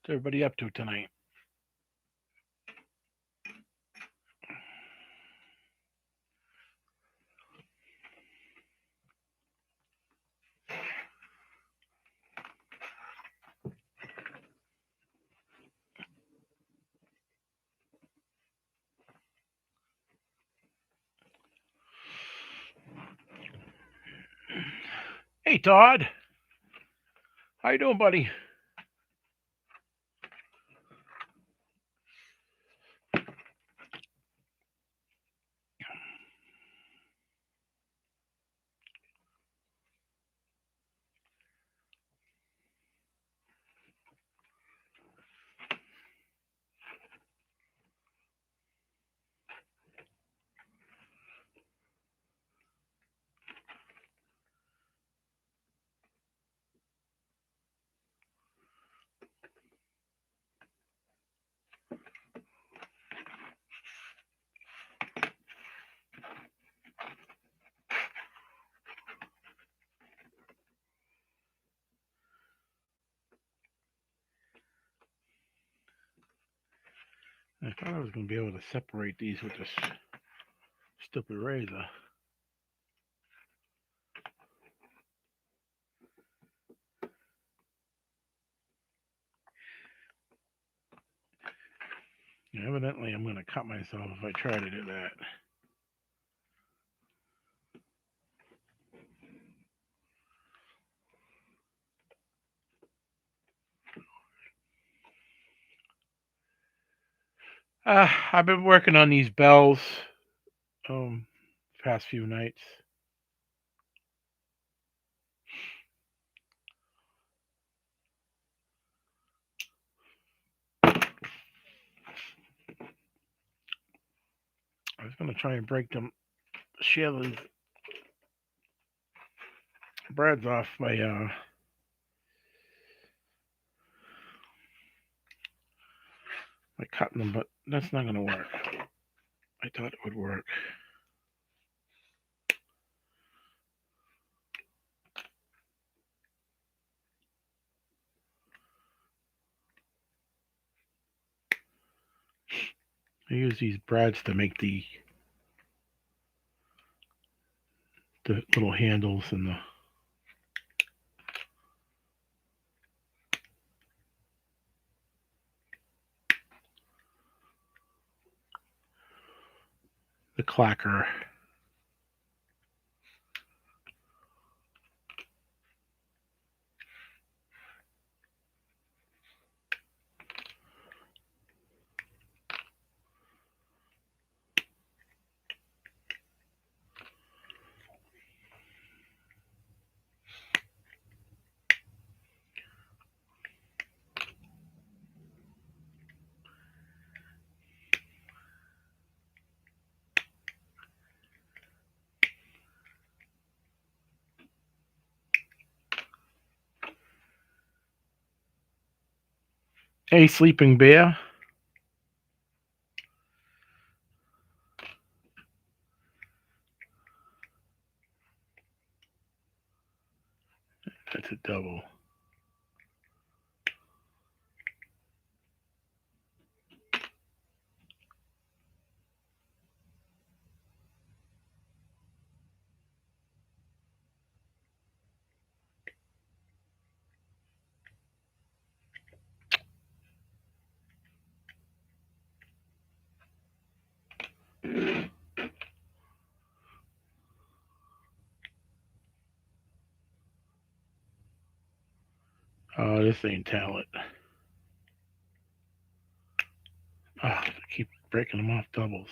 What's everybody up to tonight? Hey, Todd. How you doing, buddy? I thought I was going to be able to separate these with this stupid razor. Evidently, I'm going to cut myself if I try to do that. I've been working on these bells um past few nights. I was going to try and break them, share the breads off by cutting them, but that's not going to work. I thought it would work. I use these brads to make the little handles and the clacker. Hey, sleeping bear. That's a double. Oh, this ain't talent. I keep breaking them off doubles.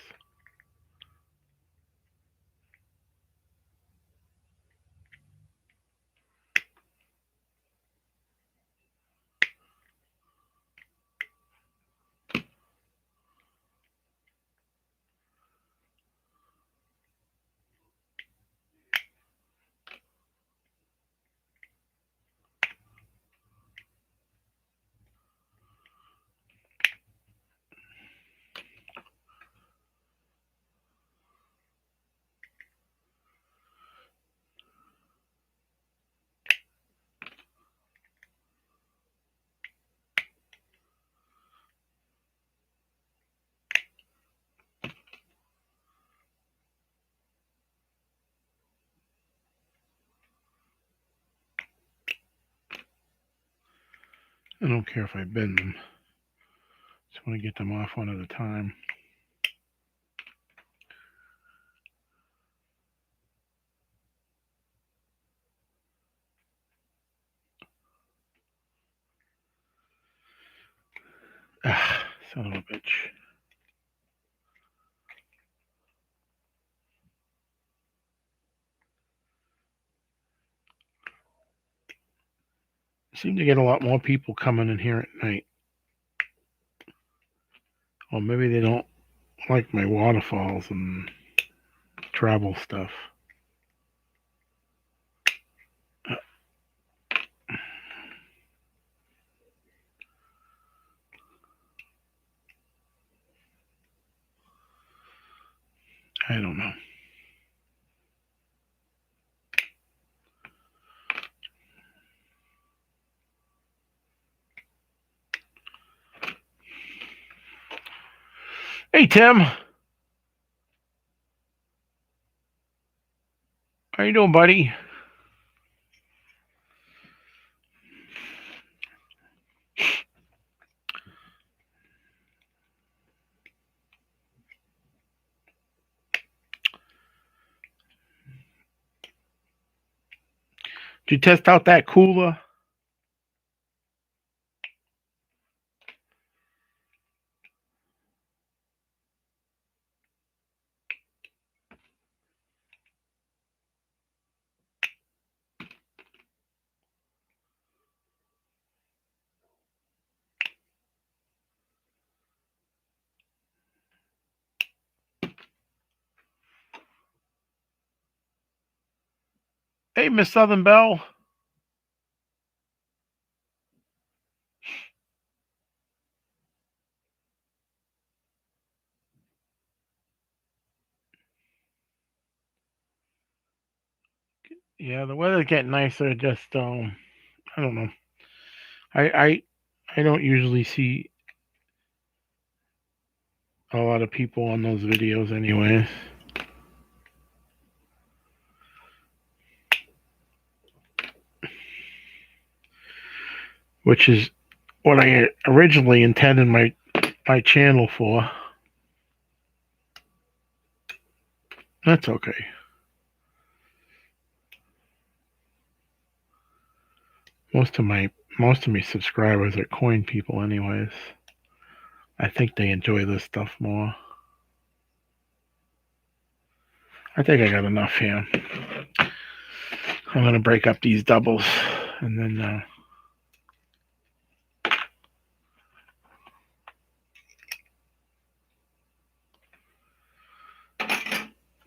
I don't care if I bend them. Just want to get them off one at a time. Ah, son of a bitch. Seem to get a lot more people coming in here at night. Or maybe they don't like my waterfalls and travel stuff. I don't know. Hey, Tim. How you doing, buddy? Did you test out that cooler? Hey, Miss Southern Belle. Yeah, the weather's getting nicer. Just I don't know. I I I don't usually see a lot of people on those videos, anyways. Which is what I originally intended my channel for. That's okay. Most of my subscribers are coin people, anyways. I think they enjoy this stuff more. I think I got enough here. I'm gonna break up these doubles, and then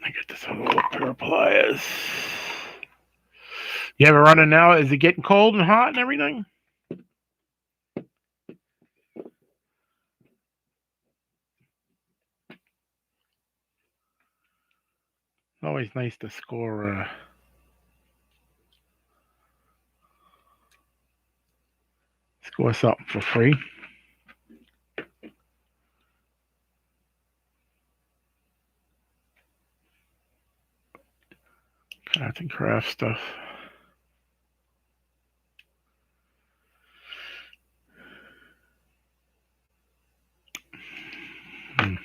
I get this other little pair of pliers. You have it running now? Is it getting cold and hot and everything? Always nice to score something for free. Arts and craft stuff. Hmm.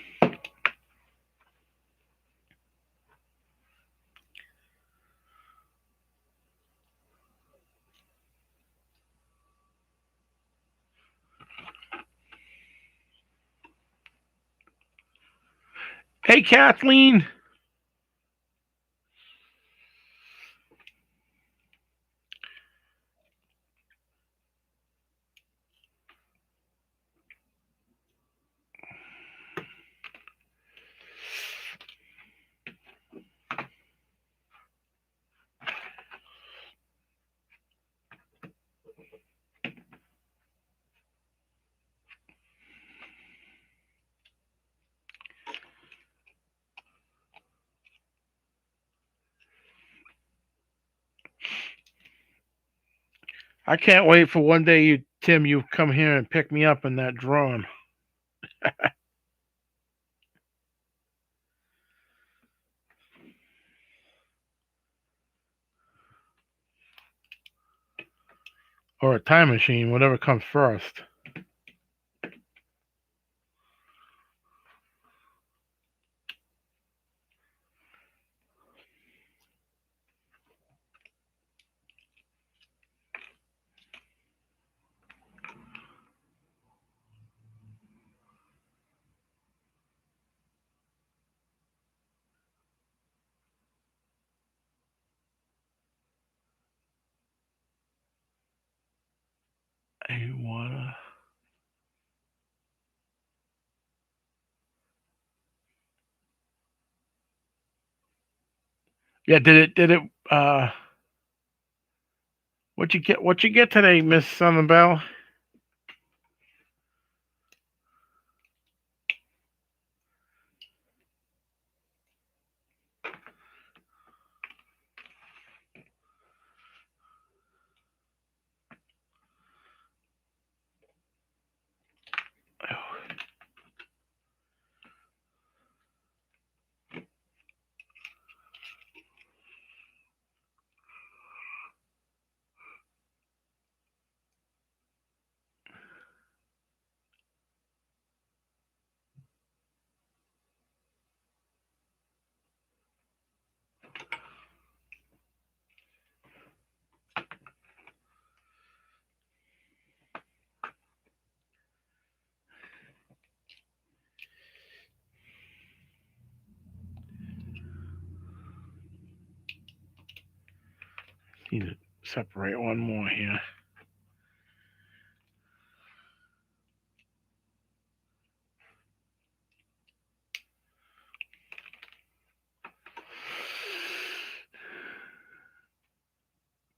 Hey, Kathleen. I can't wait for one day, Tim, you come here and pick me up in that drone. or a time machine, whatever comes first. I wanna. Yeah, did it what you get today, Miss Summerbell? Need to separate one more here.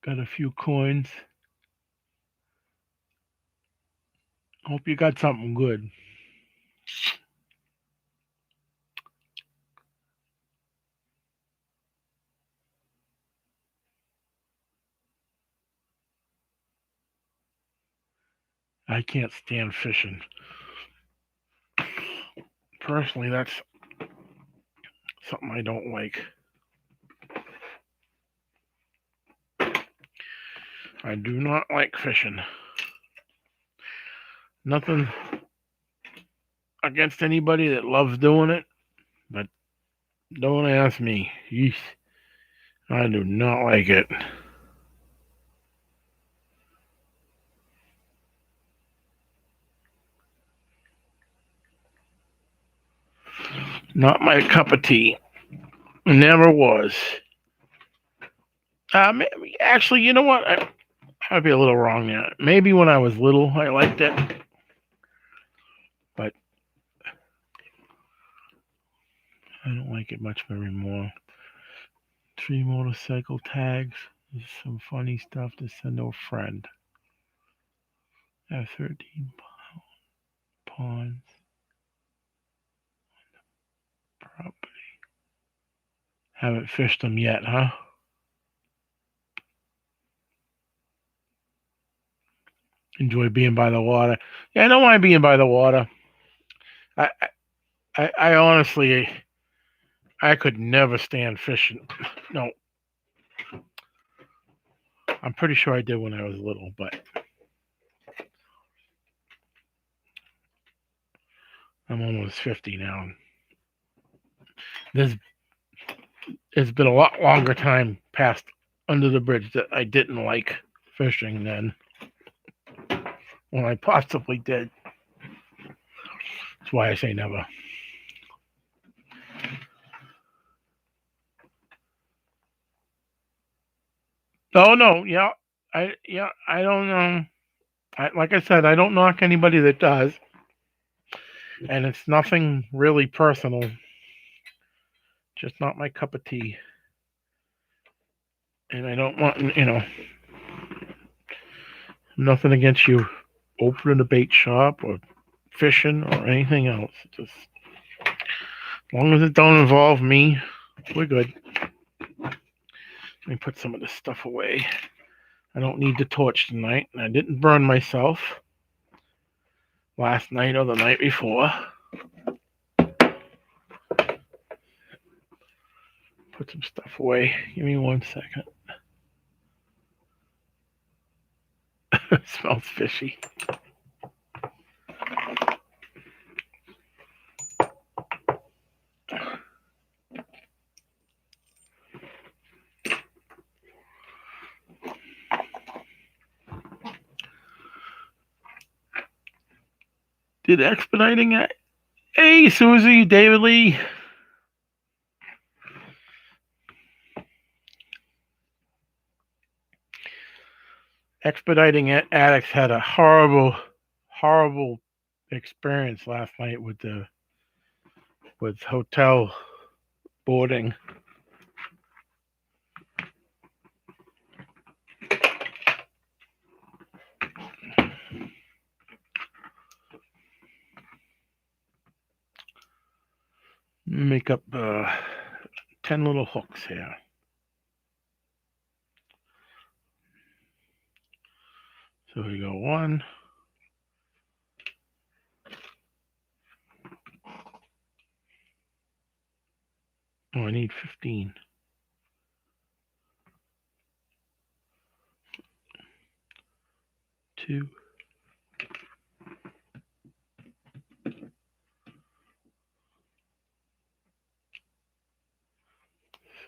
Got a few coins. Hope you got something good. I can't stand fishing. Personally, that's something I don't like. I do not like fishing. Nothing against anybody that loves doing it, but don't ask me. Yeesh. I do not like it. Not my cup of tea. Never was. Actually, you know what? I'd be a little wrong there. Maybe when I was little, I liked it, but I don't like it much anymore. 3 motorcycle tags. There's some funny stuff to send to a friend. I have 13 ponds. Property. Haven't fished them yet, huh? Enjoy being by the water. Yeah, I don't mind being by the water. I, I honestly, I could never stand fishing. No, I'm pretty sure I did when I was little, but I'm almost 50 now. There's It's been a lot longer time past under the bridge that I didn't like fishing than when I possibly did. That's why I say never. Oh no, I don't know. Like I said, I don't knock anybody that does, and it's nothing really personal. Just not my cup of tea, and I don't want nothing against you opening a bait shop or fishing or anything else. Just as long as it don't involve me, we're good. Let me put some of this stuff away. I don't need the torch tonight. I didn't burn myself last night or the night before. Put some stuff away. Give me 1 second. It smells fishy. Did expediting it? Hey, Susie, David Lee. Expediting Addicts had a horrible experience last night with hotel boarding. Make up 10 little hooks here. So we go 1. Oh, I need 15. 2.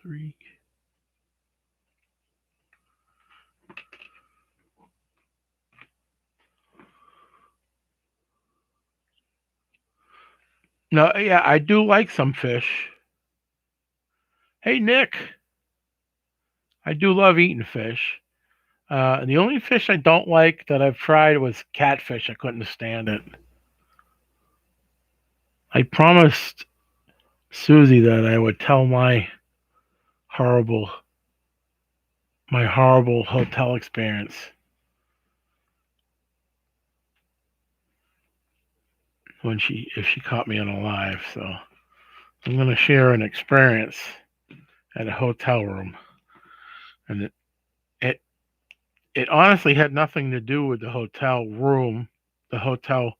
3. No, yeah, I do like some fish. Hey, Nick. I do love eating fish. The only fish I don't like that I've tried was catfish. I couldn't stand it. I promised Susie that I would tell my horrible hotel experience if she caught me on a live. So I'm going to share an experience at a hotel room, and it honestly had nothing to do with the hotel room, the hotel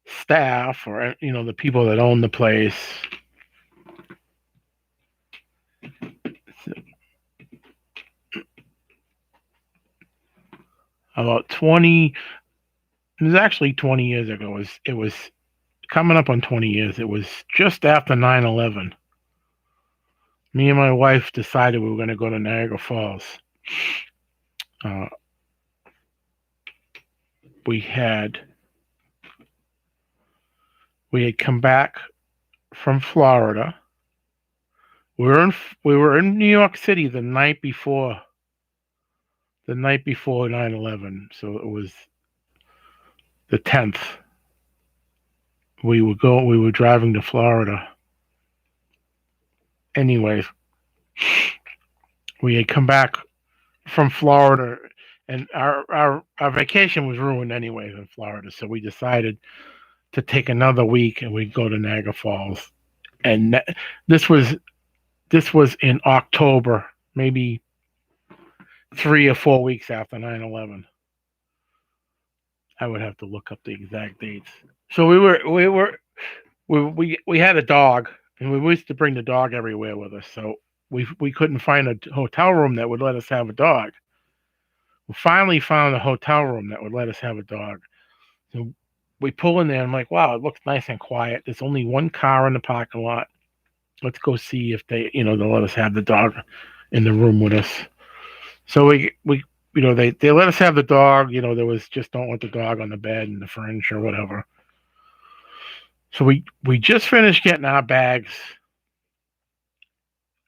staff, or the people that own the place. About 20, it was actually 20 years ago. It was coming up on 20 years. It was just after 9/11. Me and my wife decided we were going to go to Niagara Falls. We had come back from Florida. We were in New York City the night before 9/11. So it was the 10th. We were driving to Florida. Anyways, we had come back from Florida, and our vacation was ruined anyways in Florida. So we decided to take another week, and we'd go to Niagara Falls. And this was in October, maybe 3 or 4 weeks after 9/11. I would have to look up the exact dates. So we had a dog, and we used to bring the dog everywhere with us. So we couldn't find a hotel room that would let us have a dog. We finally found a hotel room that would let us have a dog. So we pull in there, and I'm like, wow, it looks nice and quiet. There's only one car in the parking lot. Let's go see if they'll let us have the dog in the room with us. So they let us have the dog. There was just don't want the dog on the bed and the furniture or whatever. So we just finished getting our bags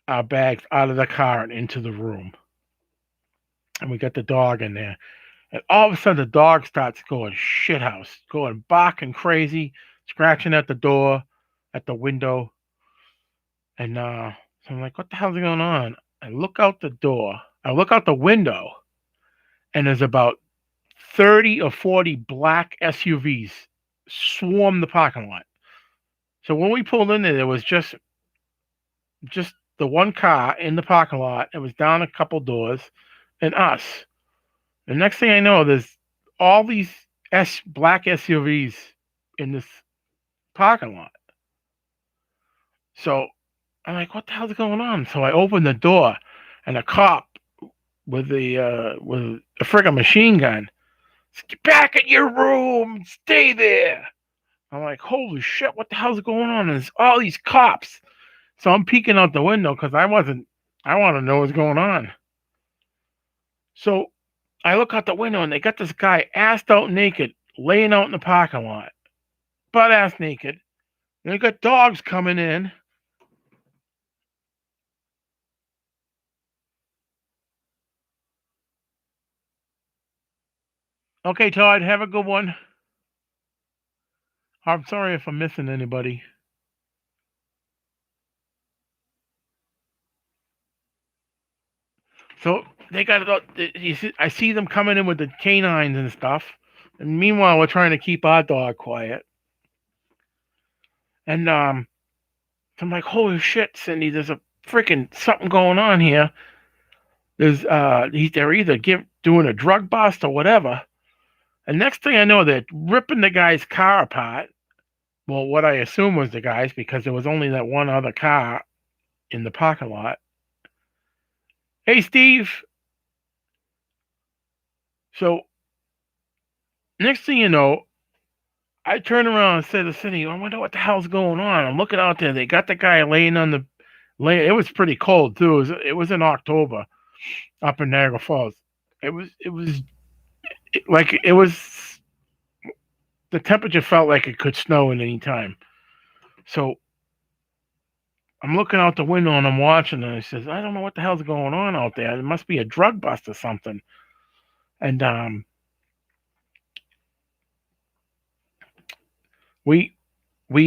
out of the car and into the room, and we got the dog in there. And all of a sudden, the dog starts going shithouse, going barking crazy, scratching at the door, at the window. And so I'm like, what the hell's going on? I look out the window, and there's about 30 or 40 black SUVs swarm the parking lot. So when we pulled in there was just the one car in the parking lot. It was down a couple doors, and us. The next thing I know, there's all these black SUVs in this parking lot. So I'm like, what the hell's going on? So I opened the door, and a cop with a friggin' machine gun Get back in your room. Stay there. I'm like, holy shit, what the hell's going on? There's all these cops. So I'm peeking out the window because I want to know what's going on. So I look out the window and they got this guy assed out naked, laying out in the parking lot, butt ass naked. And they got dogs coming in. Okay, Todd, have a good one. I'm sorry if I'm missing anybody. So they got I see them coming in with the canines and stuff. And meanwhile, we're trying to keep our dog quiet. And so I'm like, holy shit, Cindy, there's a freaking something going on here. There's they're either doing a drug bust or whatever. And next thing I know, they're ripping the guy's car apart. Well, what I assume was the guy's because there was only that one other car in the parking lot. Hey, Steve. So next thing you know, I turn around and say to Cindy, I wonder what the hell's going on. I'm looking out there. They got the guy laying on the lay. It was pretty cold too. It was in October up in Niagara Falls. It was the temperature felt like it could snow at any time. So I'm looking out the window and I'm watching, and I says, I don't know what the hell's going on out there. It must be a drug bust or something. And we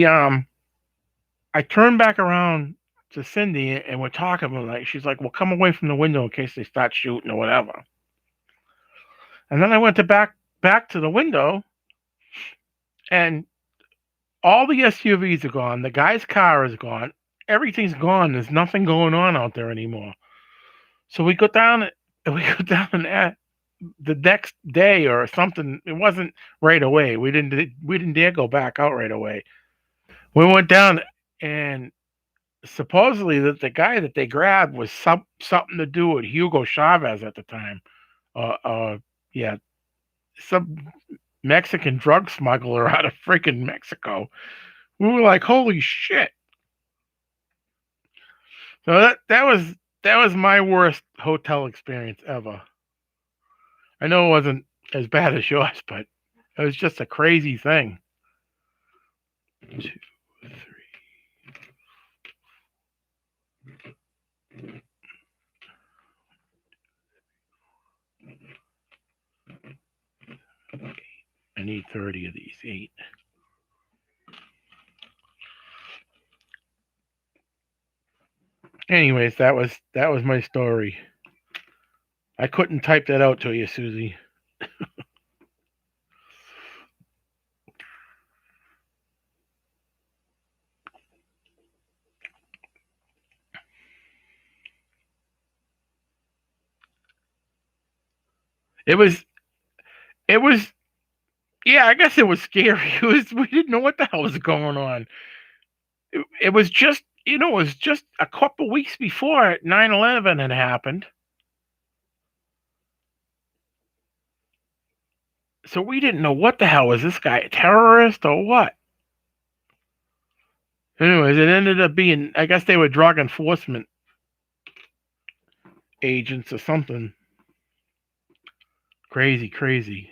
I turned back around to Cindy and we're talking. Like she's like, "Well, come away from the window in case they start shooting or whatever." And then I went back to the window, and all the SUVs are gone. The guy's car is gone. Everything's gone. There's nothing going on out there anymore. So we go down at the next day or something. It wasn't right away. We didn't dare go back out right away. We went down, and supposedly that the guy that they grabbed was something to do with Hugo Chavez at the time. Yeah, some Mexican drug smuggler out of freaking Mexico. We were like, holy shit. So that was my worst hotel experience ever. I know it wasn't as bad as yours, but it was just a crazy thing. 2, 3. I need 30 of these. 8. Anyways, that was my story. I couldn't type that out to you, Susie. It was yeah, I guess it was scary. We didn't know what the hell was going on. It was just it was just a couple weeks before 9/11 had happened. So we didn't know what the hell was this guy, a terrorist or what? Anyways, it ended up being, I guess they were drug enforcement agents or something. Crazy, crazy.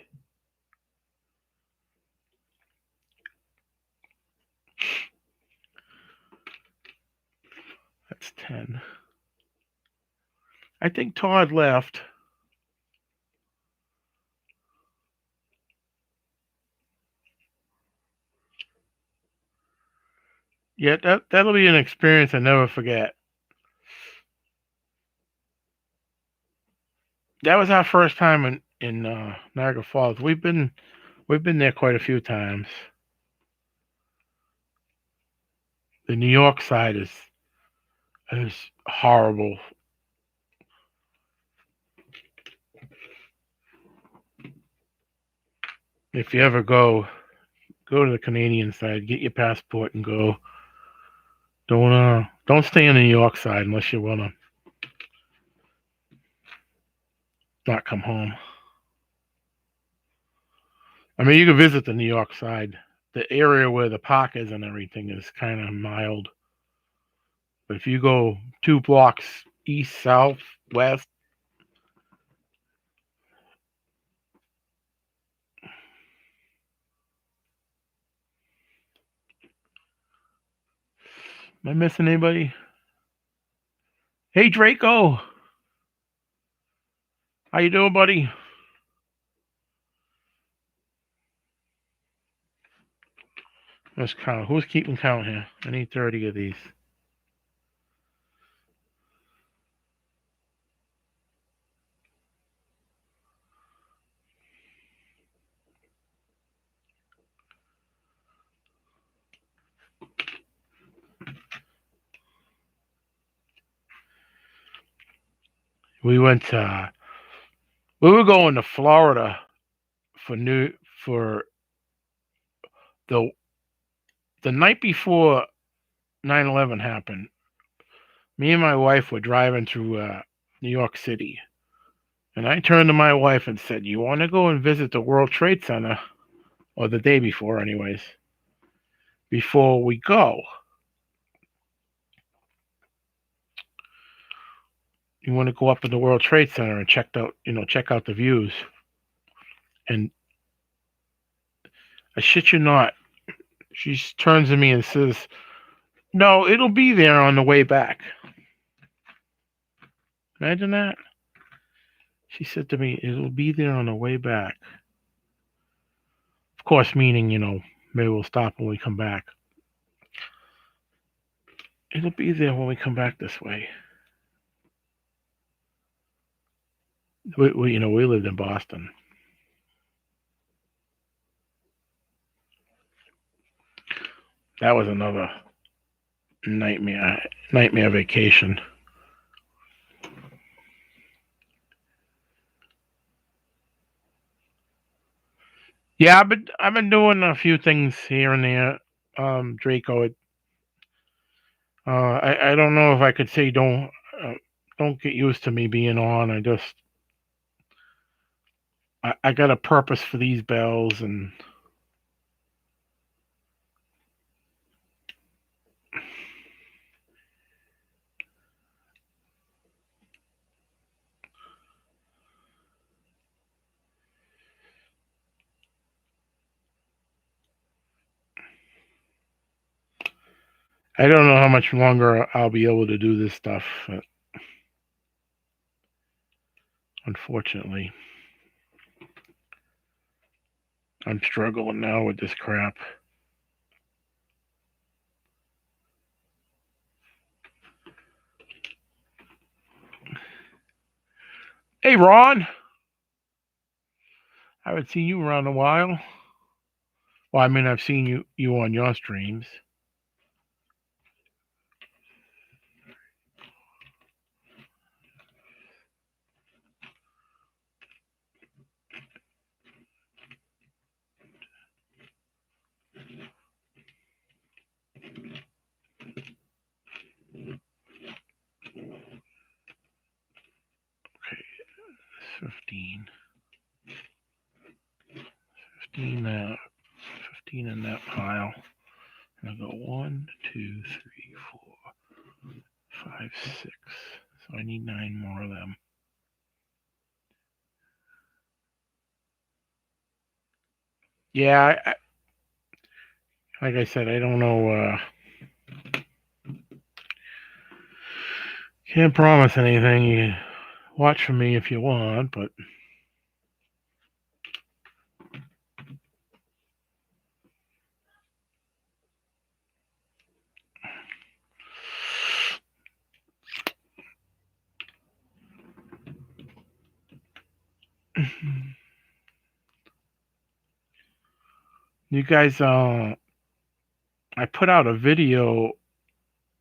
That's 10. I think Todd left. Yeah, that'll be an experience I never forget. That was our first time in Niagara Falls. We've been there quite a few times. The New York side is horrible. If you ever go to the Canadian side, get your passport and go. Don't stay on the New York side unless you wanna not come home. I mean, you can visit the New York side. The area where the park is and everything is kind of mild. But if you go 2 blocks east, south, west, am I missing anybody? Hey, Draco. How you doing, buddy? Let's count. Who's keeping count here? I need 30 of these. We went we were going to Florida for the the night before 9/11 happened. Me and my wife were driving through New York City, and I turned to my wife and said, "You want to go and visit the World Trade Center?" Or the day before, anyways. Before we go, you want to go up in the World Trade Center and check out the views. And I shit you not, she turns to me and says, "No, it'll be there on the way back." Imagine that. She said to me, "It'll be there on the way back." Of course, meaning, maybe we'll stop when we come back. It'll be there when we come back this way. We lived in Boston. That was another nightmare vacation. Yeah, I've been doing a few things here and there, Draco. I don't know if I could say don't get used to me being on. I got a purpose for these bells, and I don't know how much longer I'll be able to do this stuff. Unfortunately, I'm struggling now with this crap. Hey, Ron, I haven't seen you around a while. Well, I mean, I've seen you on your streams. Okay, 15. 15 that 15 in that pile. And I go 1, 2, 3, 4, 5, 6. So I need 9 more of them. Yeah, like I said, I don't know. Can't promise anything. You can watch for me if you want, but you guys, I put out a video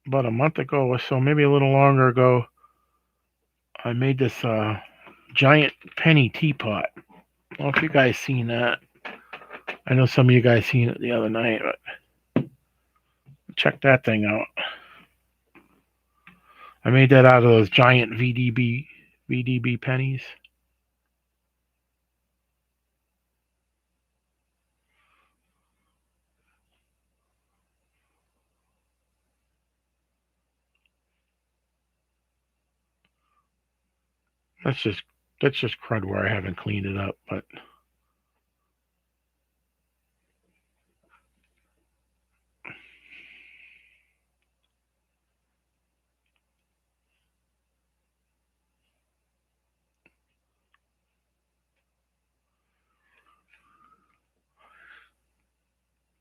about a month ago or so, maybe a little longer ago. I made this giant penny teapot. I don't know if you guys seen that. I know some of you guys seen it the other night, but check that thing out. I made that out of those giant VDB pennies. That's just crud where I haven't cleaned it up, but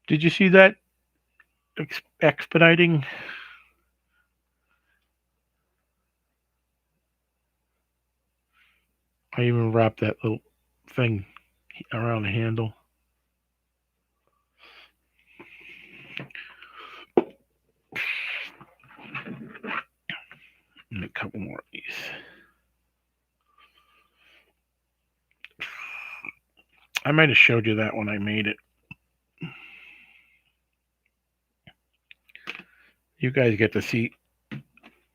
did you see that expediting? I even wrapped that little thing around the handle. And a couple more of these. I might have showed you that when I made it. You guys get to see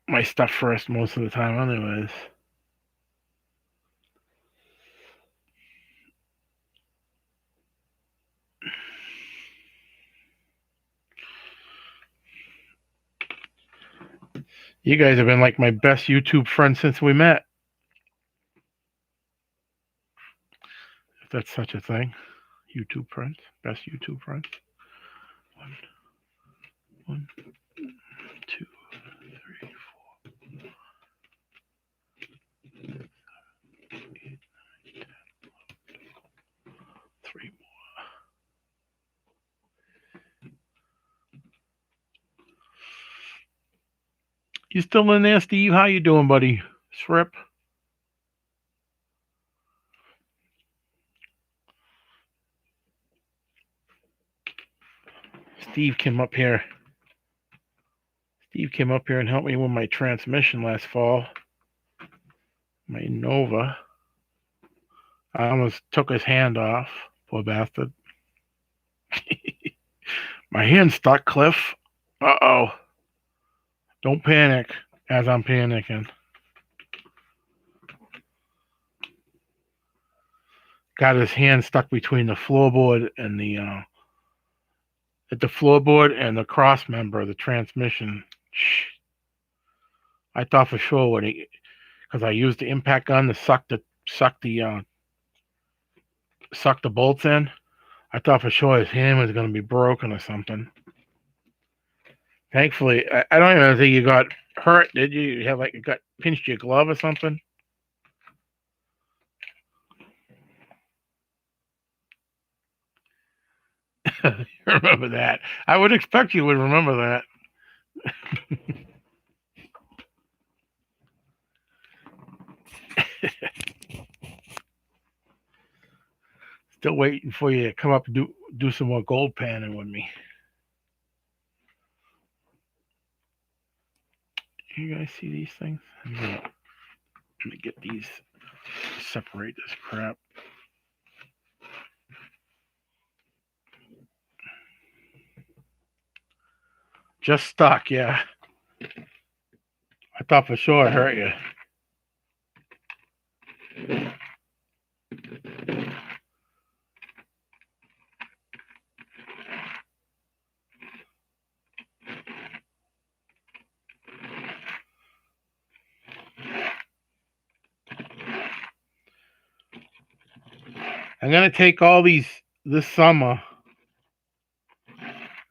my stuff first most of the time, otherwise. You guys have been like my best YouTube friends since we met. If that's such a thing. YouTube friends. Best YouTube friends. One, two, three, 4, 8, 9, 10, 3 more. You still in there, Steve? How you doing, buddy? Srip? Steve came up here. Steve came up here and helped me with my transmission last fall. My Nova. I almost took his hand off. Poor bastard. My hand stuck, Cliff. Uh-oh. Don't panic as I'm panicking. Got his hand stuck between the floorboard and the floorboard and the cross member of the transmission. I thought for sure when because I used the impact gun to suck the bolts in. I thought for sure his hand was going to be broken or something. Thankfully, I don't even think you got hurt, did you? You have you got pinched your glove or something? Remember that. I would expect you would remember that. Still waiting for you to come up and do some more gold panning with me. You guys see these things? Let me get these. Separate this crap. Just stuck, yeah. I thought for sure I hurt you. I'm going to take all these this summer.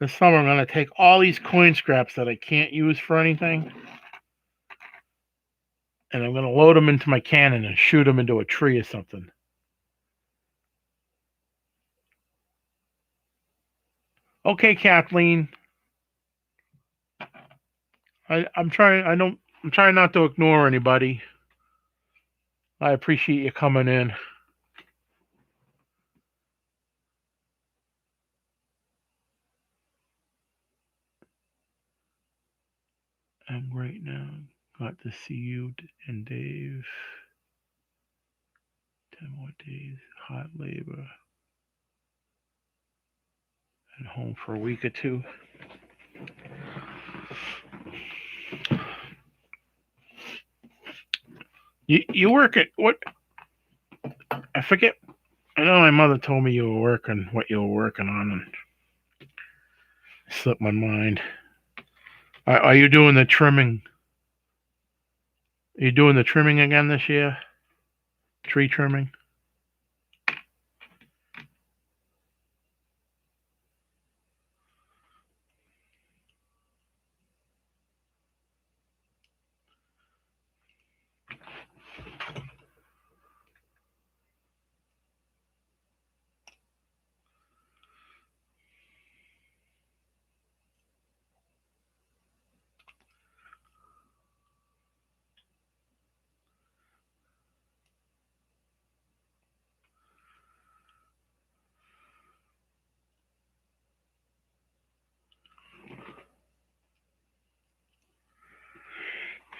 This summer, I'm going to take all these coin scraps that I can't use for anything, and I'm going to load them into my cannon and shoot them into a tree or something. Okay, Kathleen. I'm trying not to ignore anybody. I appreciate you coming in. And right now, got to see you and Dave. 10 more days, hot labor, and home for a week or two. You work at what? I forget. I know my mother told me you were working what you were working on, and it slipped my mind. Are you doing the trimming? Are you doing the trimming again this year? tree trimming.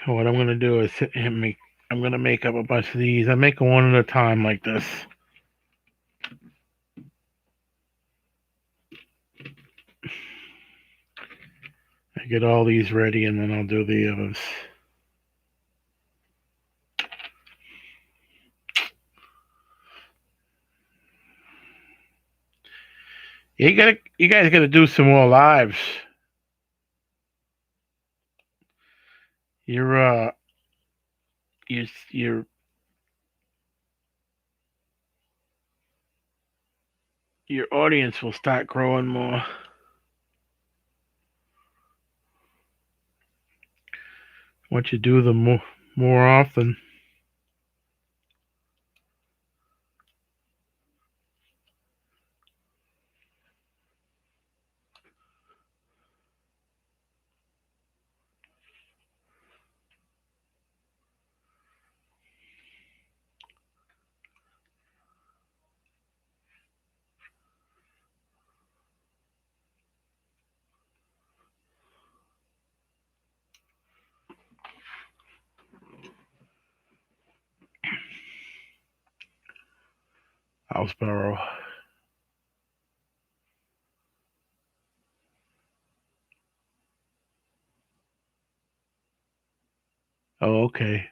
So what I'm gonna do is I'm gonna make up a bunch of these. I make them one at a time like this. I get all these ready and then I'll do the others. You guys gotta do some more lives. Your your your audience will start growing more. Once you do them more often. Houseborough. Oh, okay.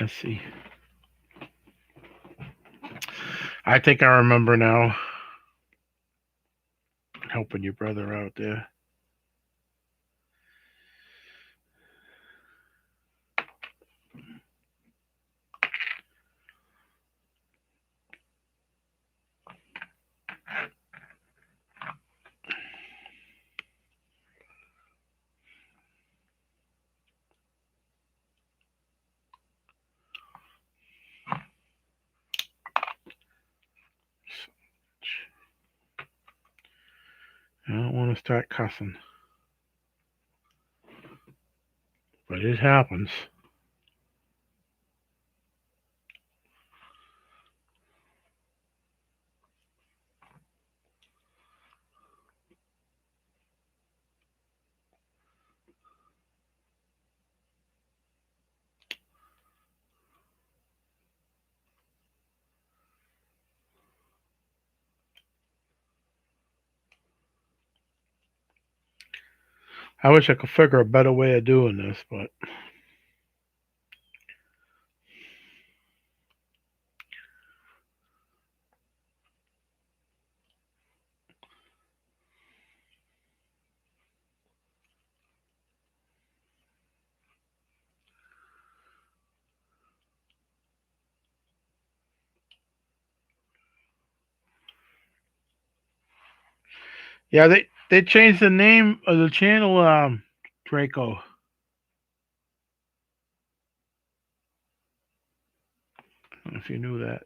Let's see. I think I remember now. Helping your brother out there. I don't want to start cussing. But it happens. I wish I could figure a better way of doing this, but yeah, they changed the name of the channel, Draco. I don't know if you knew that.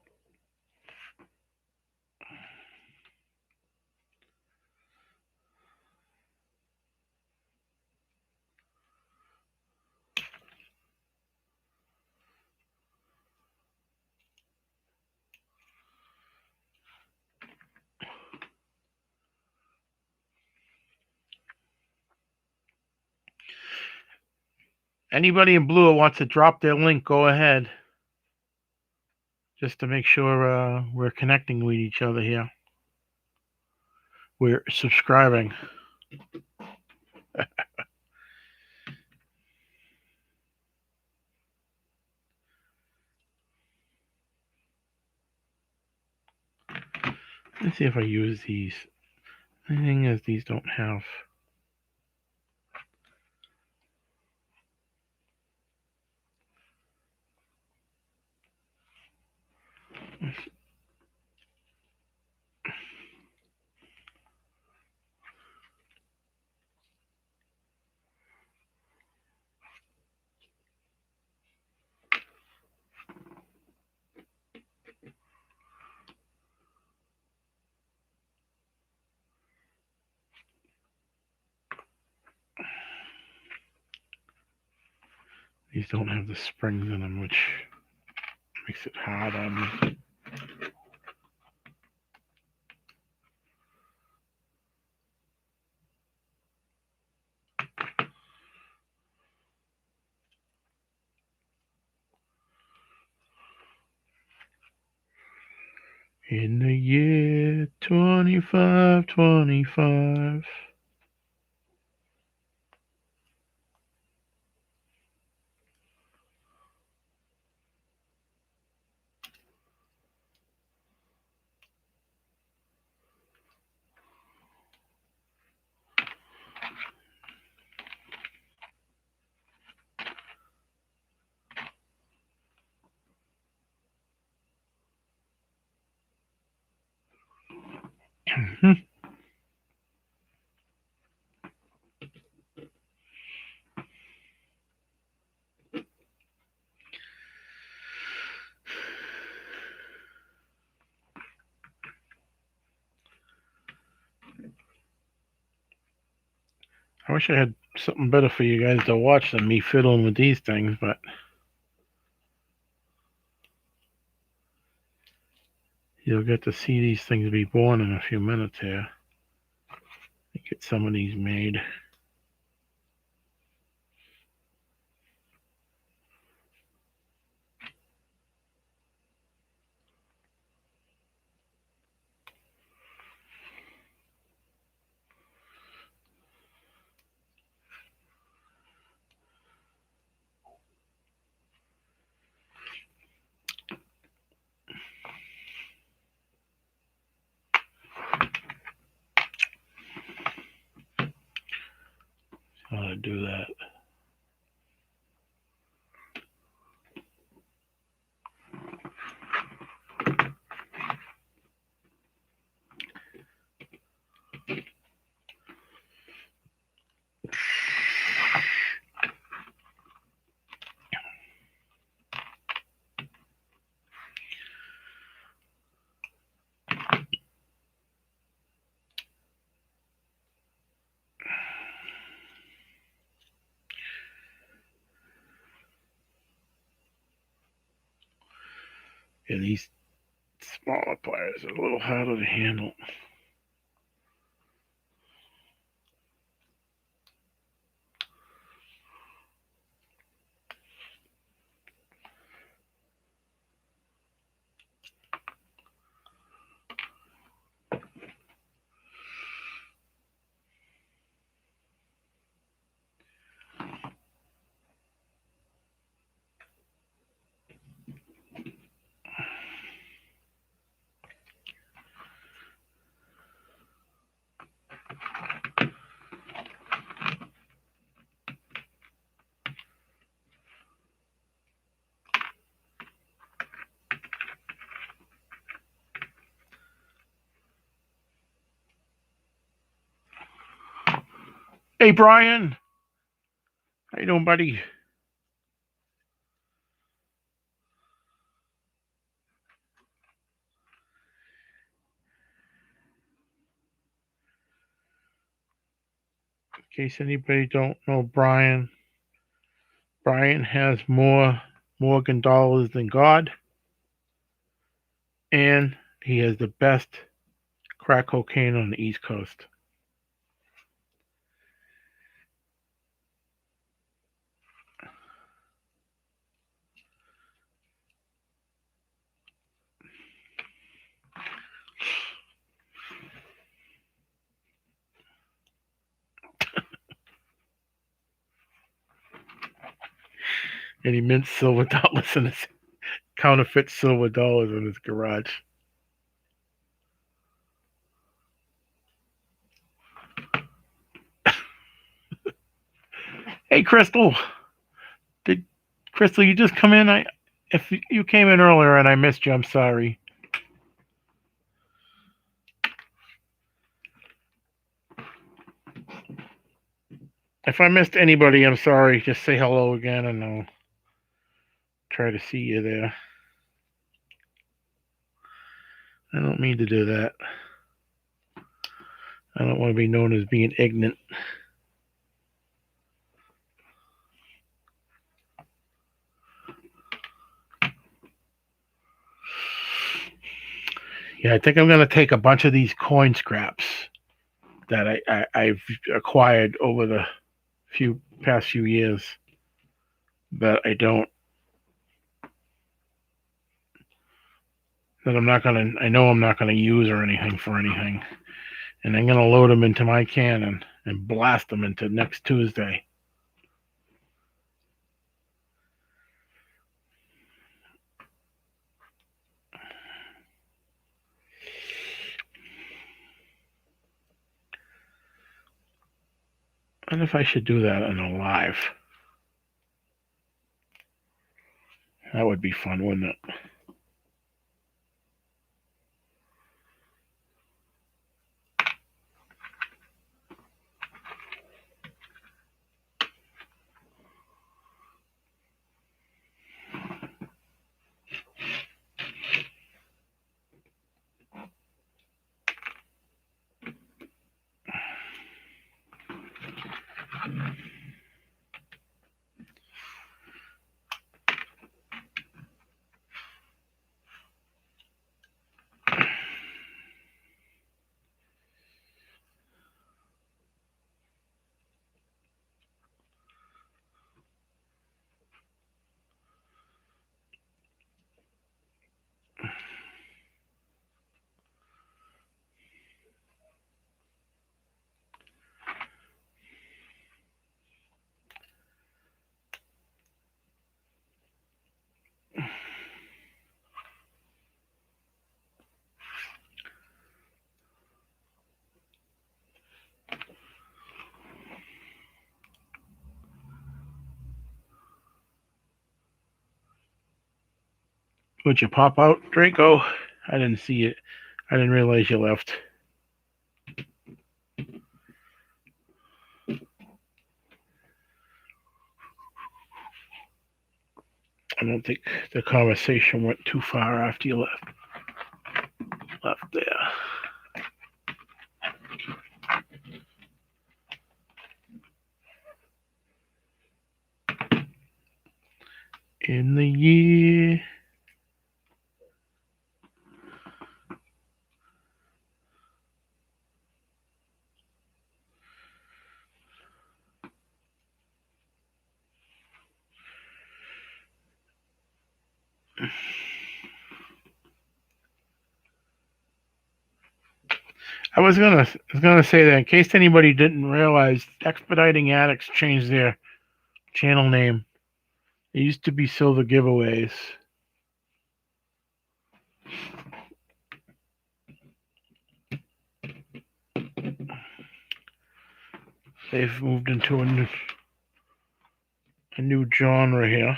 Anybody in blue who wants to drop their link, go ahead. Just to make sure we're connecting with each other here. We're subscribing. Let's see if I use these. The thing is, these don't have. These don't have the springs in them, which makes it hard on me. In the year 2525. I wish I had something better for you guys to watch than me fiddling with these things, but you'll get to see these things be born in a few minutes here. Get some of these made. How to do that. Yeah, these smaller pliers are a little harder to handle. Hey, Brian. How you doing, buddy? In case anybody don't know Brian, Brian has more Morgan dollars than God, and he has the best crack cocaine on the East Coast. And he mints silver dollars in his counterfeit silver dollars in his garage. Hey, Crystal. Crystal, you just come in? If you came in earlier and I missed you, I'm sorry. If I missed anybody, I'm sorry. Just say hello again and I'll try to see you there. I don't mean to do that. I don't want to be known as being ignorant. Yeah, I think I'm going to take a bunch of these coin scraps that I've acquired over the past few years that I know I'm not gonna use or anything for anything, and I'm gonna load them into my cannon and blast them into next Tuesday. And if I should do that in a live, that would be fun, wouldn't it? Would you pop out, Draco? I didn't see it. I didn't realize you left. I don't think the conversation went too far after you left there. In the year I was gonna say that in case anybody didn't realize, Expediting Addicts changed their channel name. It used to be Silver Giveaways. They've moved into a new genre here.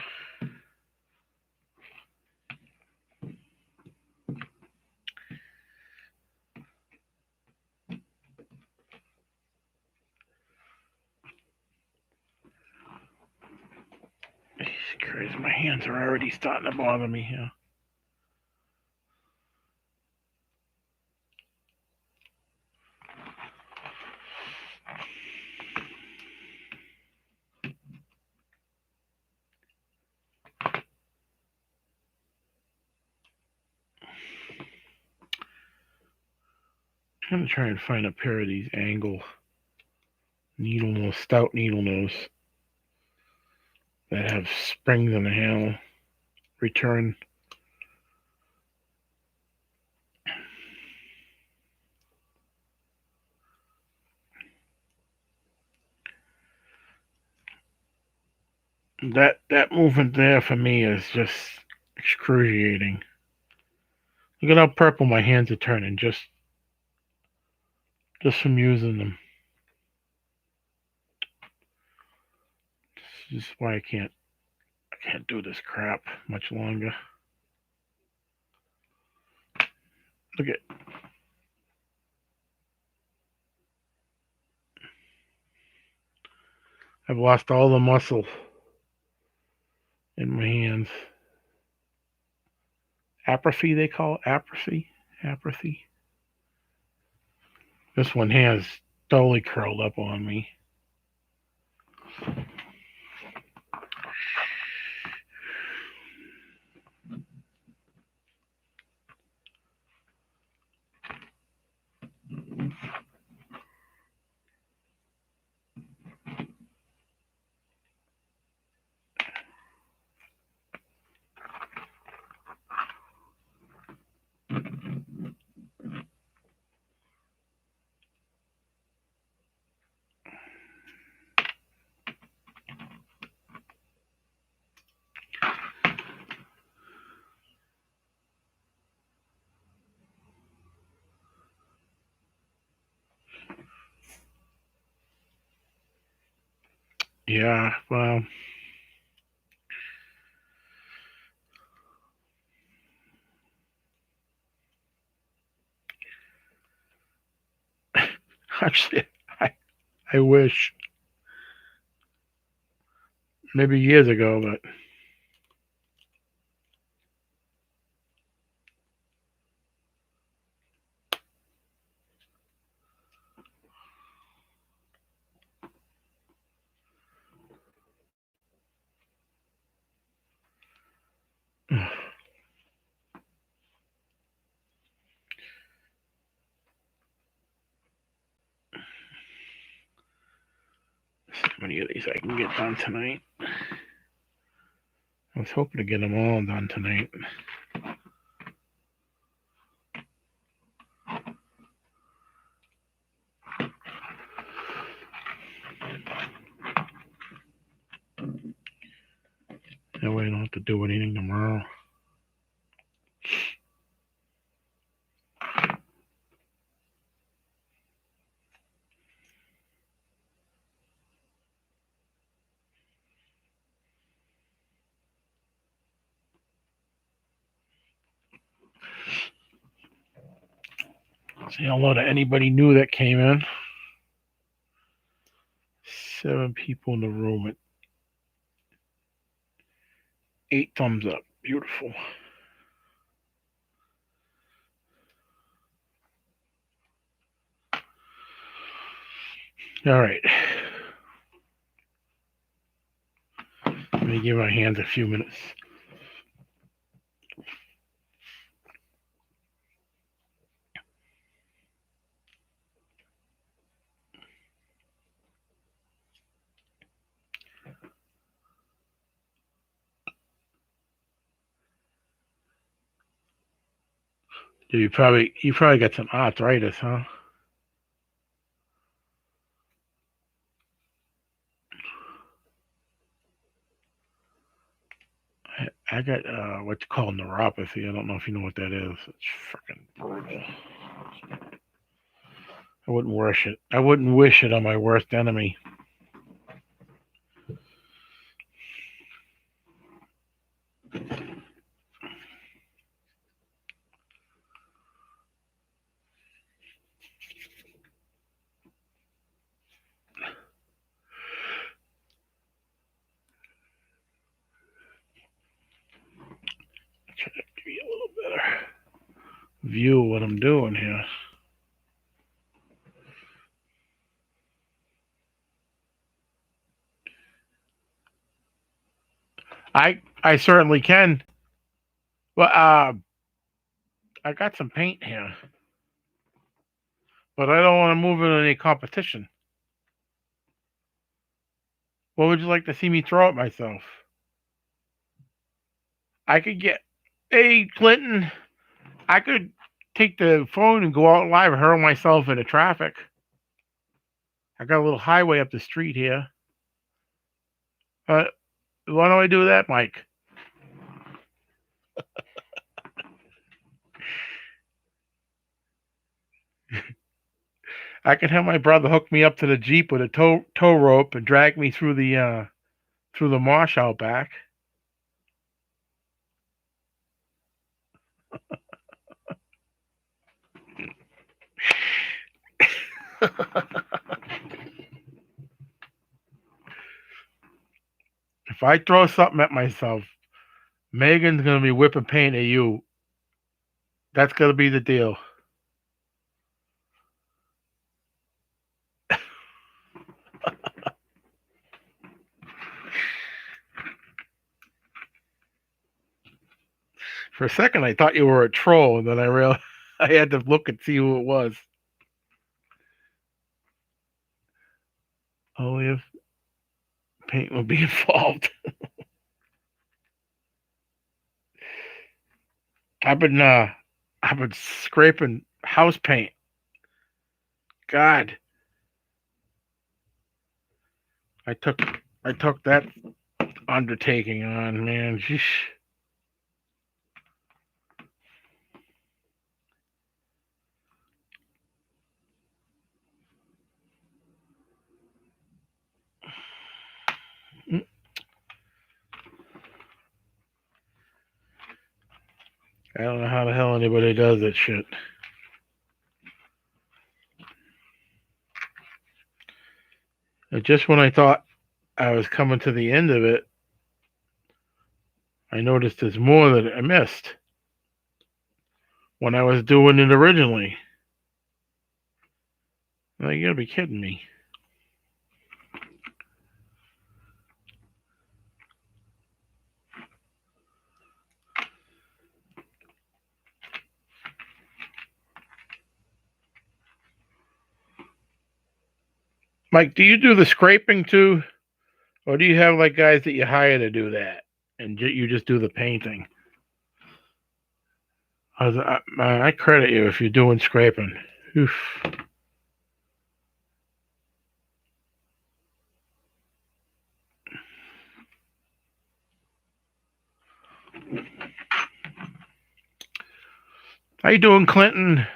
Crazy, my hands are already starting to bother me here. I'm gonna try and find a pair of these angle needle nose, stout needle nose that have springs in the handle. Return. That movement there for me is just excruciating. Look at how purple my hands are turning just from using them. This is why I can't do this crap much longer. Look at I've lost all the muscle in my hands. Atrophy, they call it? Atrophy. This one has totally curled up on me. Yeah, well, actually, I wish maybe years ago, but how many of these I can get done tonight. I was hoping to get them all done tonight. That way I don't have to do anything tomorrow. Say hello to anybody new that came in. 7 people in the room at 8 thumbs up. Beautiful. All right. Let me give my hands a few minutes. You probably got some arthritis, huh? I got what's called neuropathy. I don't know if you know what that is. It's freaking brutal. I wouldn't wish it. I wouldn't wish it on my worst enemy. Try to give you a little better view of what I'm doing here. I certainly can. Well, I got some paint here, but I don't want to move it in any competition. What would you like to see me throw at myself? I could get, hey Clinton, I could take the phone and go out live and hurl myself into traffic. I got a little highway up the street here. Why don't I do that, Mike? I could have my brother hook me up to the Jeep with a tow rope and drag me through the marsh out back. If I throw something at myself, Megan's gonna be whipping paint at you. That's gonna be the deal. For a second, I thought you were a troll, and then I realized I had to look and see who it was. Only if paint will be involved. I've been scraping house paint. God, I took that undertaking on, man. Sheesh. I don't know how the hell anybody does that shit. And just when I thought I was coming to the end of it, I noticed there's more that I missed when I was doing it originally. Like, you gotta be kidding me. Mike, do you do the scraping too? Or do you have like guys that you hire to do that? And you just do the painting? I credit you if you're doing scraping. Oof. How you doing, Clinton?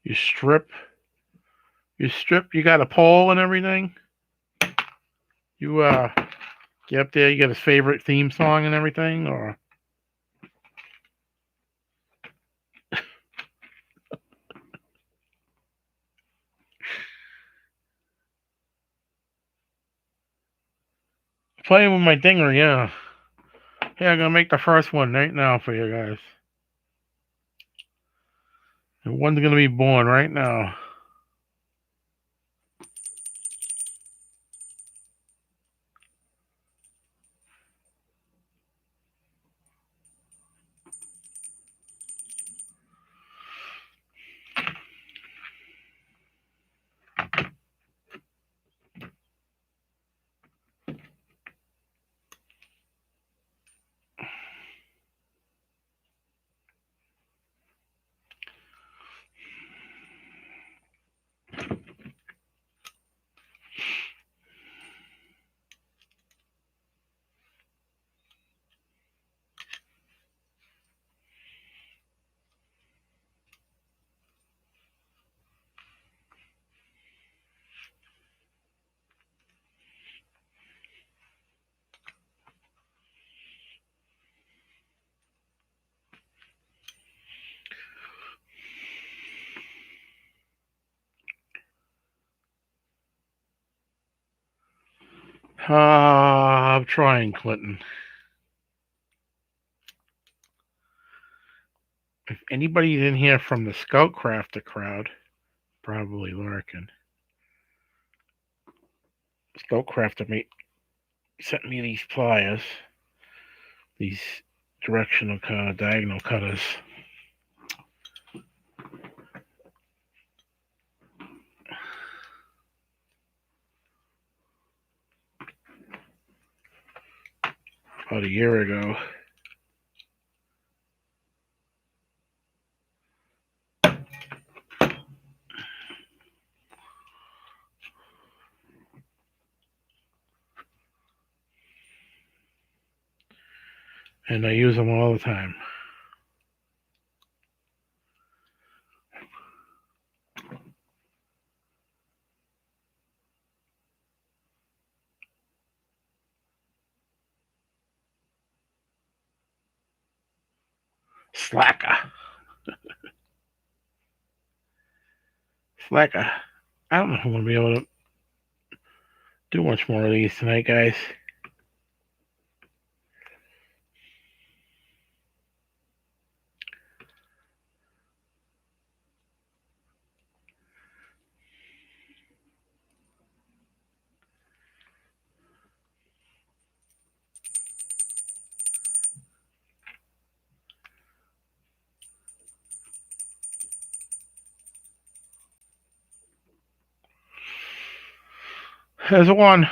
You strip. You strip. You got a pole and everything. You get up there. You got his favorite theme song and everything, or playing with my dinger. Yeah. Hey, I'm gonna make the first one right now for you guys. The one's gonna be born right now. I'm trying, Clinton. If anybody's in here from the Scout Crafter crowd, probably lurking. Scout Crafter sent me these pliers, these diagonal cutters. About a year ago. And I use them all the time. Slacker. It's like I don't know if I'm gonna be able to do much more of these tonight, guys. There's one.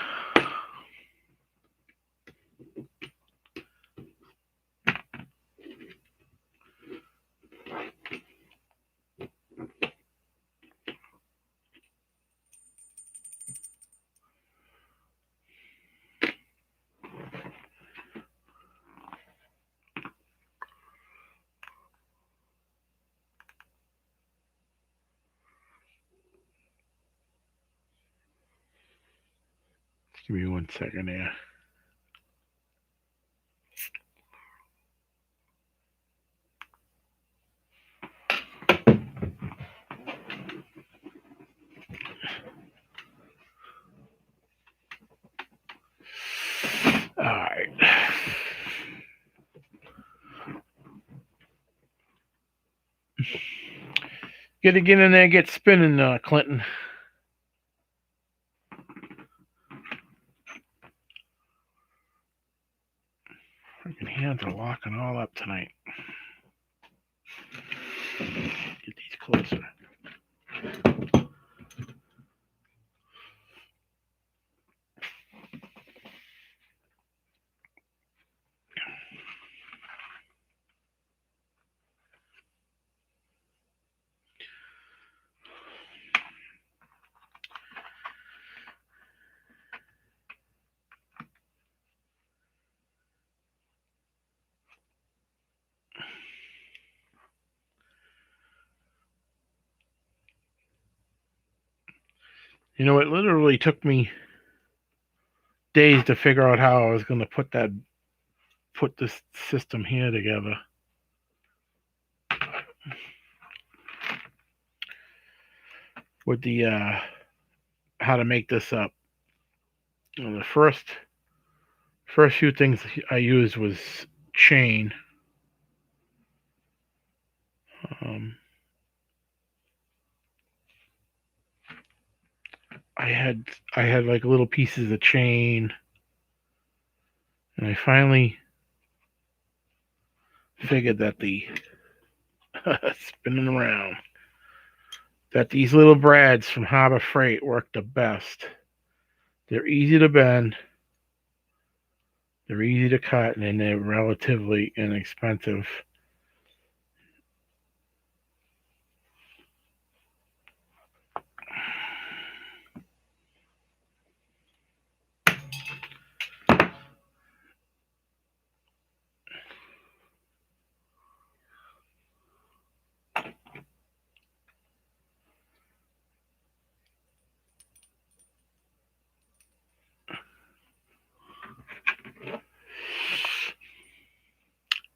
Give me 1 second here. All right. Get in there, get spinning, Clinton. Freaking hands are locking all up tonight. Get these closer. You know, it literally took me days to figure out how I was going to put this system here together. With the how to make this up. You know, the first few things I used was chain. I had like little pieces of chain, and I finally figured that the spinning around that these little brads from Harbor Freight work the best. They're easy to bend, they're easy to cut, and they're relatively inexpensive.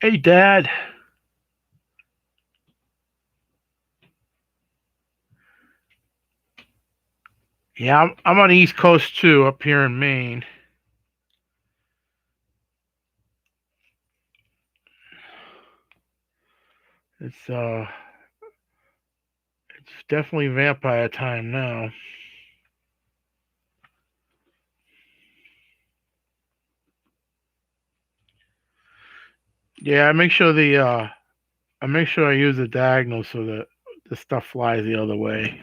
Hey, Dad. Yeah, I'm on the East Coast too, up here in Maine. It's definitely vampire time now. Yeah, I make sure I use the diagonal so that the stuff flies the other way.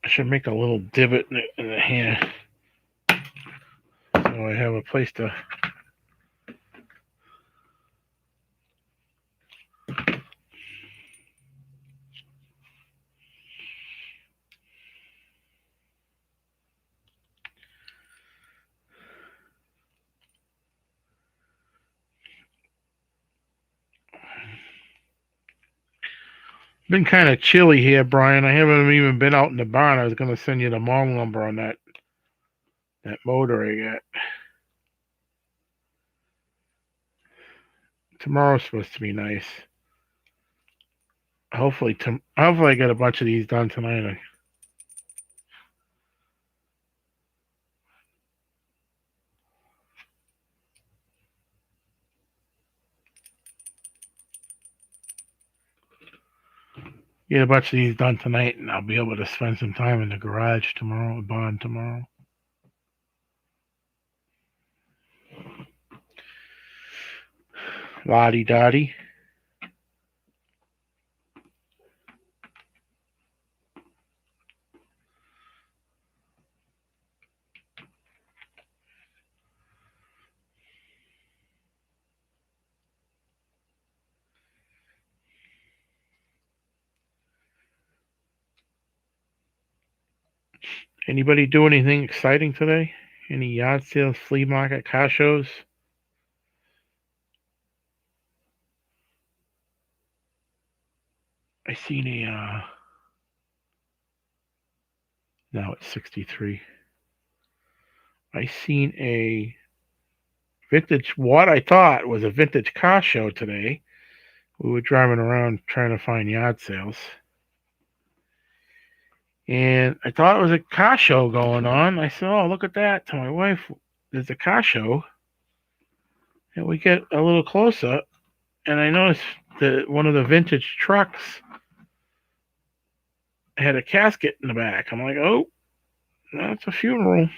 I should make a little divot in the hand so I have a place to been kind of chilly here, Brian. I haven't even been out in the barn. I was going to send you the model number on that motor I got. Tomorrow's supposed to be nice. Hopefully I get a bunch of these done tonight. Get a bunch of these done tonight, and I'll be able to spend some time in the garage tomorrow, barn tomorrow. Lottie Dottie. Anybody do anything exciting today? Any yard sales, flea market, car shows? I seen a now it's 63. I seen a vintage, what I thought was a vintage car show today. We were driving around trying to find yard sales. And I thought it was a car show going on. I said, "Oh, look at that." To my wife, "There's a car show." And we get a little closer, and I noticed that one of the vintage trucks had a casket in the back. I'm like, "Oh, that's a funeral."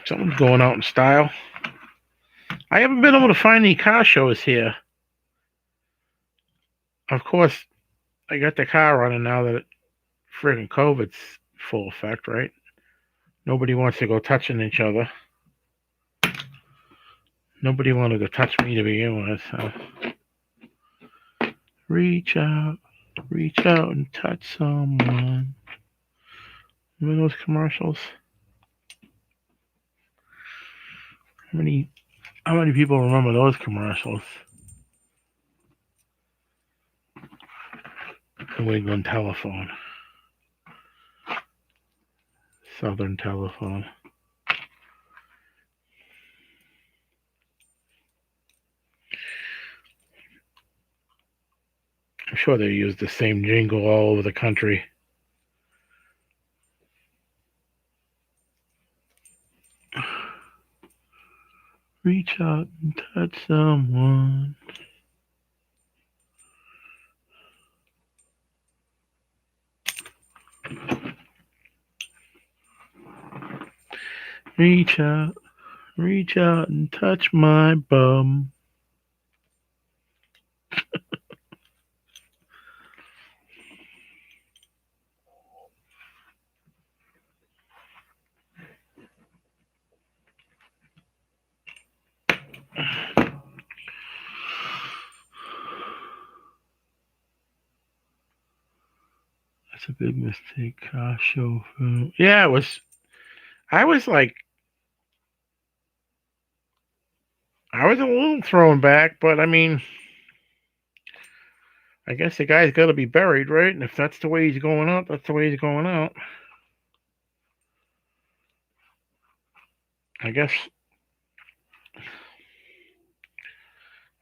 Something's going out in style. I haven't been able to find any car shows here. Of course, I got the car running now that friggin' COVID's full effect, right? Nobody wants to go touching each other. Nobody wanted to touch me to begin with. So. Reach out and touch someone. Remember those commercials? How many people remember those commercials? New England Telephone. Southern Telephone. I'm sure they use the same jingle all over the country. Reach out and touch someone. Reach out and touch my bum. That's a big mistake. Car show film. Yeah, it was. I was a little thrown back, but I mean, I guess the guy's got to be buried, right? And if that's the way he's going out, that's the way he's going out. I guess.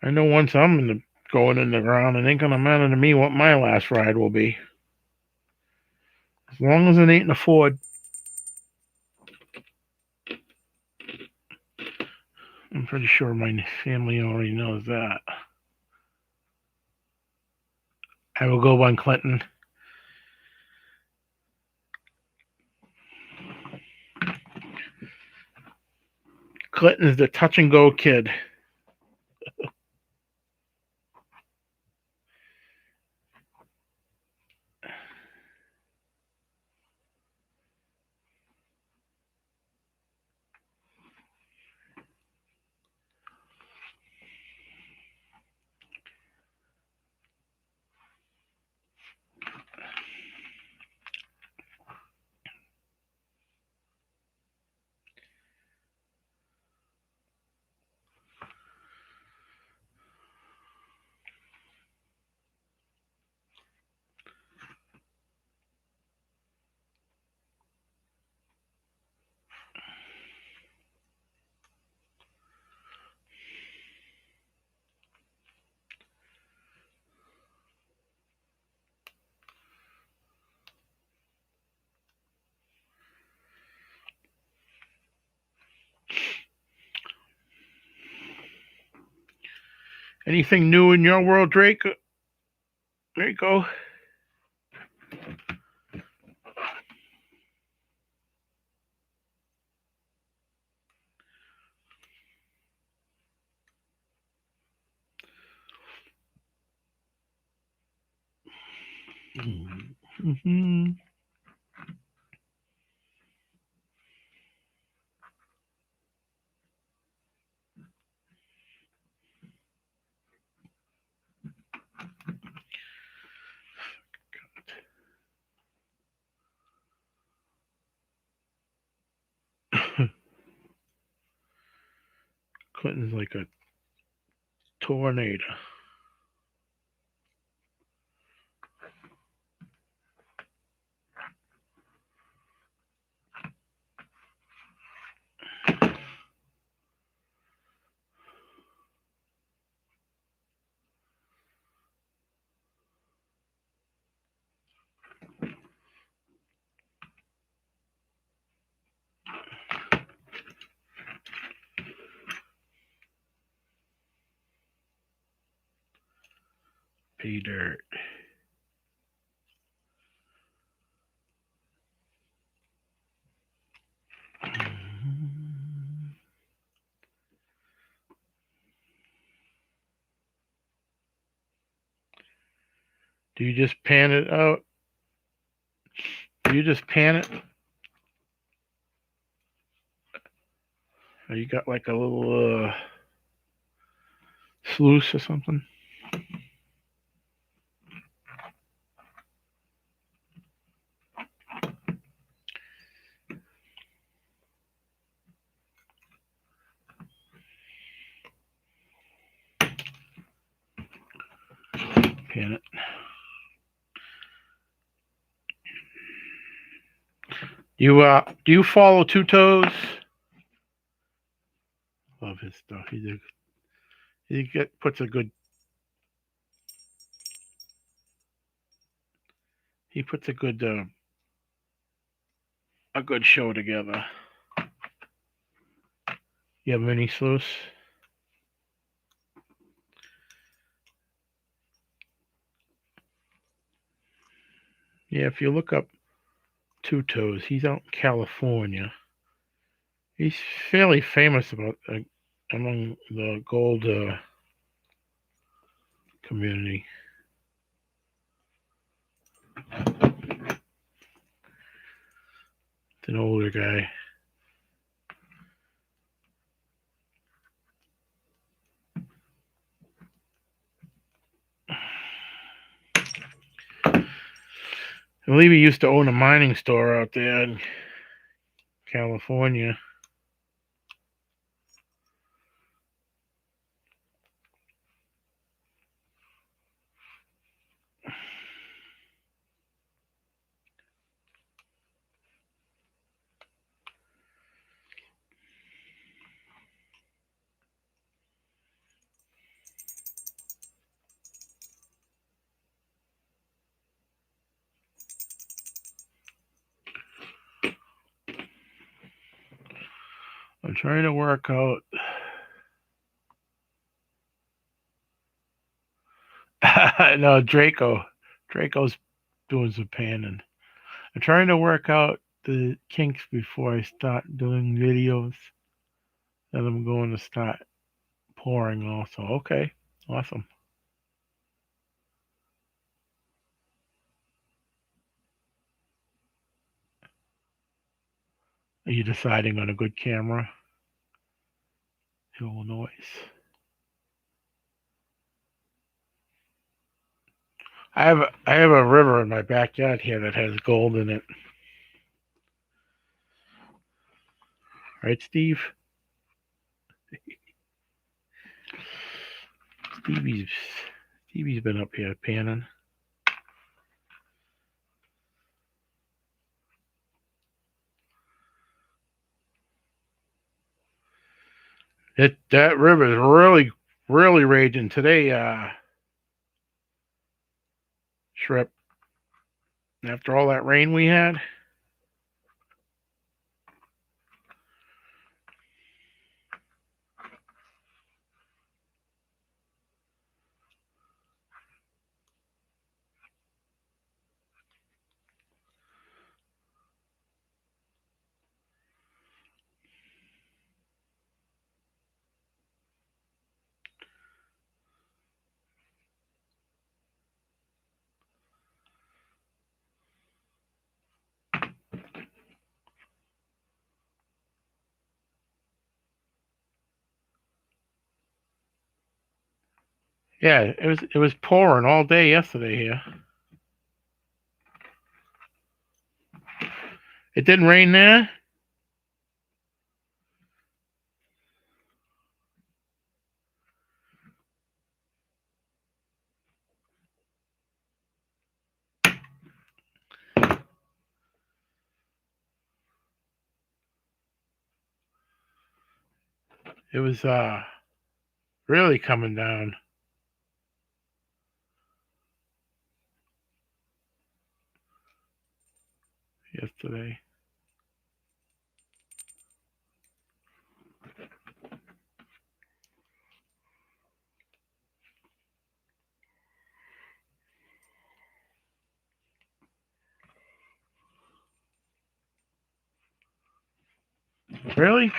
I know once I'm going in the ground, it ain't gonna matter to me what my last ride will be. As long as it ain't in a Ford. I'm pretty sure my family already knows that. I will go on Clinton. Clinton's the touch and go kid. Anything new in your world, Drake? There you go. Mm-hmm. Clinton's like a tornado. Pay dirt. Do you just pan it out? Do you just pan it? Or you got like a little sluice or something? Pan it. Do you follow Two Toes? Love his stuff. Puts a good. He puts a good show together. You have any sluice? Yeah, if you look up Two Toes, he's out in California. He's fairly famous among the gold community. It's an older guy. I believe he used to own a mining store out there in California. I'm trying to work out. No, Draco's doing some panning. I'm trying to work out the kinks before I start doing videos. And I'm going to start pouring also. Okay, awesome. Are you deciding on a good camera? Illinois. I have a river in my backyard here that has gold in it. Right, Steve? Stevie's Stevie's been up here panning. That river is really raging today, Shrip. After all that rain we had. Yeah, it was pouring all day yesterday here. It didn't rain there? It was really coming down yesterday. Really?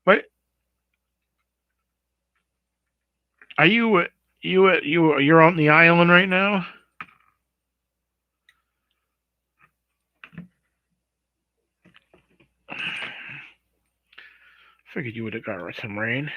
What are you're on the island right now? Figured you would have got some rain.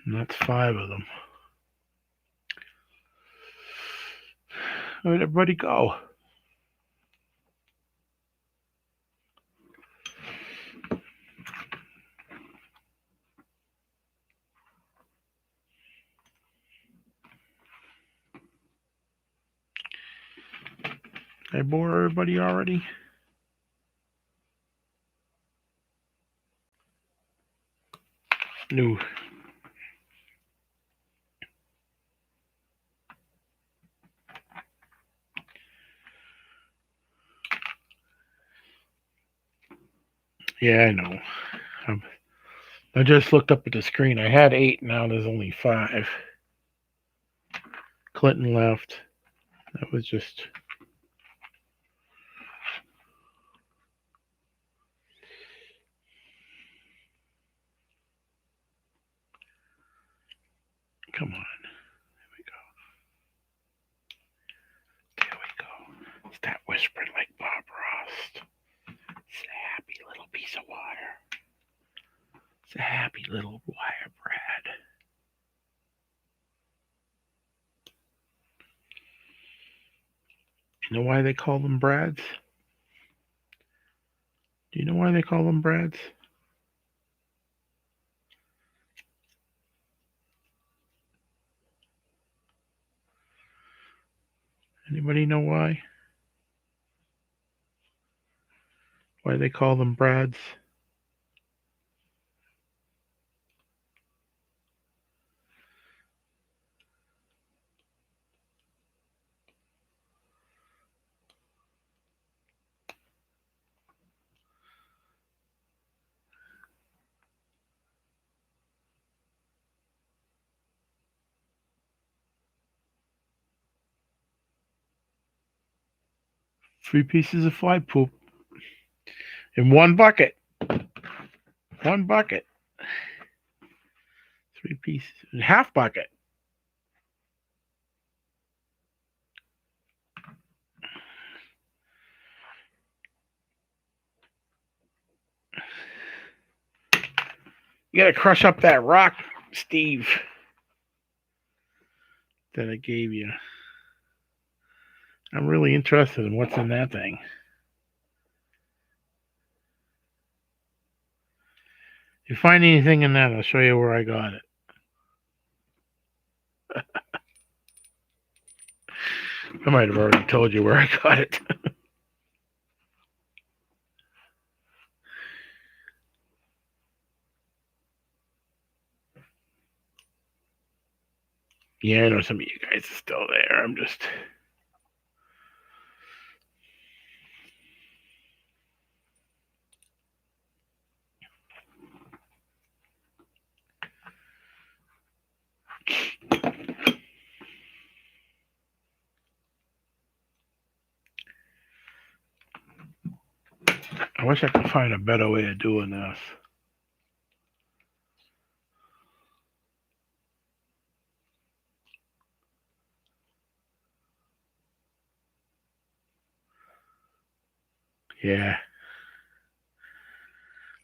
And that's 5 of them. Where'd everybody go? I bore everybody already? No. Yeah, I know. I just looked up at the screen. I had 8, now there's only 5. Clinton left. That was just. Come on. There we go. Start whispering like Bob Ross. It's a happy little piece of water. It's a happy little wire bread. You know why they call them Brads? Do you know why they call them Brads? Anybody know why? Why they call them Brads? Three pieces of fly poop in one bucket. One bucket. 3 pieces. Half bucket. You gotta crush up that rock, Steve, that I gave you. I'm really interested in what's in that thing. If you find anything in that, I'll show you where I got it. I might have already told you where I got it. Yeah, I know some of you guys are still there. I'm just. I wish I could find a better way of doing this. Yeah.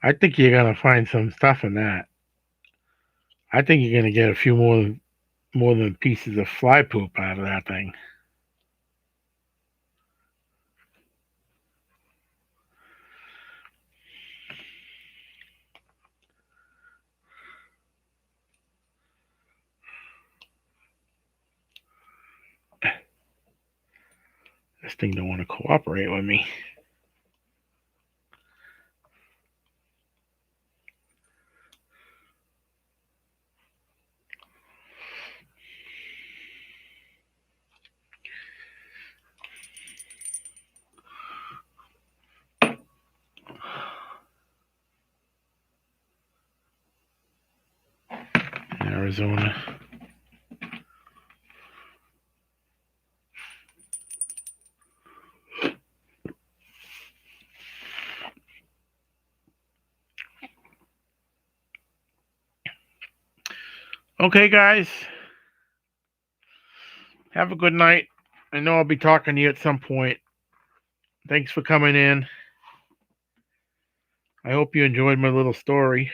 I think you're gonna find some stuff in that. I think you're gonna get a few more than pieces of fly poop out of that thing. This thing don't want to cooperate with me. Arizona. Okay, guys. Have a good night. I know I'll be talking to you at some point. Thanks for coming in. I hope you enjoyed my little story.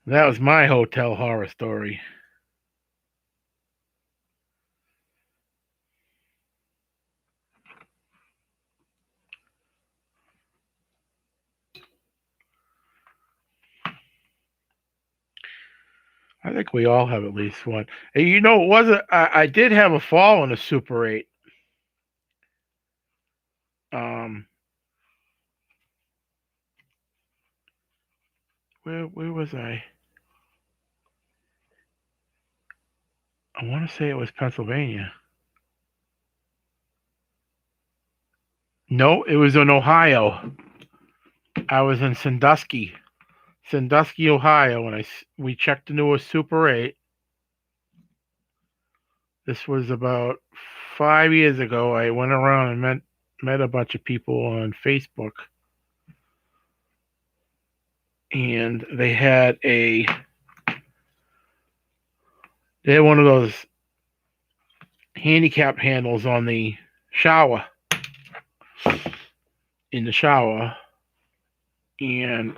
That was my hotel horror story. I think we all have at least one. Hey, you know, it wasn't. I did have a fall in a Super 8. Um, where was I? I want to say it was Pennsylvania. No, it was in Ohio. I was in Sandusky, Ohio, and we checked into a Super 8. This was about 5 years ago. I went around and met a bunch of people on Facebook, and they had one of those handicap handles on the shower, in the shower, and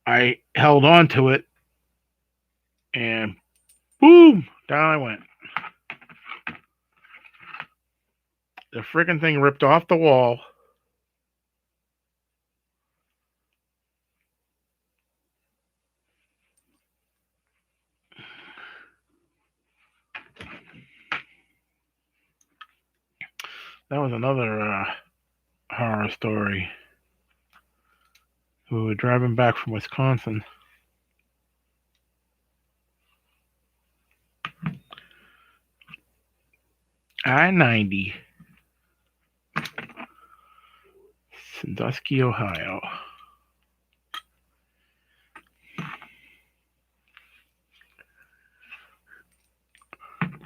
I held on to it, and boom, down I went. The freaking thing ripped off the wall. That was another horror story. We were driving back from Wisconsin. I-90, Sandusky, Ohio.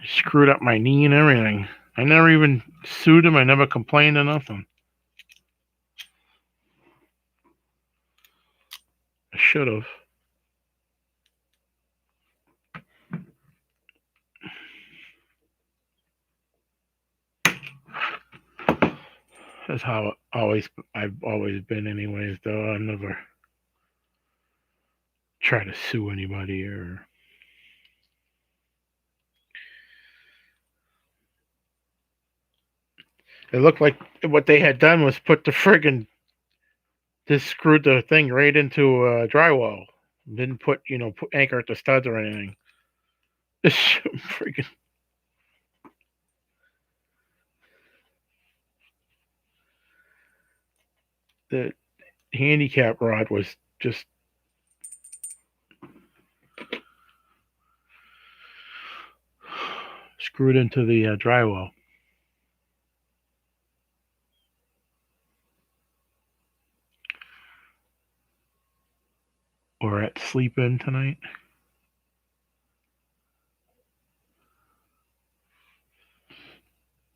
Screwed up my knee and everything. I never even sued him. I never complained or nothing. I should have. That's how I've always been anyways, though. I never try to sue anybody or it looked like what they had done was put the friggin' just screwed the thing right into drywall. Didn't put anchor at the studs or anything. This friggin' the handicap rod was just screwed into the drywall. or at sleep in tonight?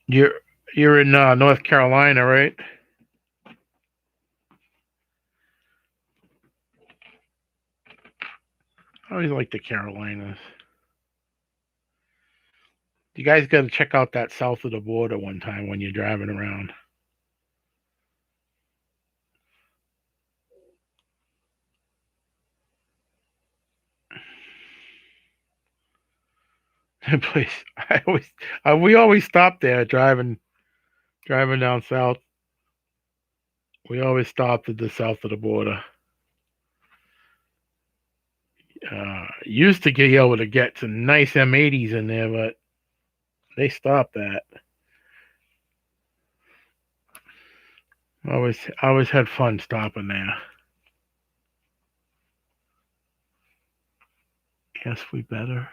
You're you're in North Carolina, right? I always like the Carolinas. You guys got to check out that south of the border one time when you're driving around. That place, we always stop there driving down south. We always stopped at the south of the border. Used to be able to get some nice M80s in there, but they stopped that. Always had fun stopping there. Guess we better.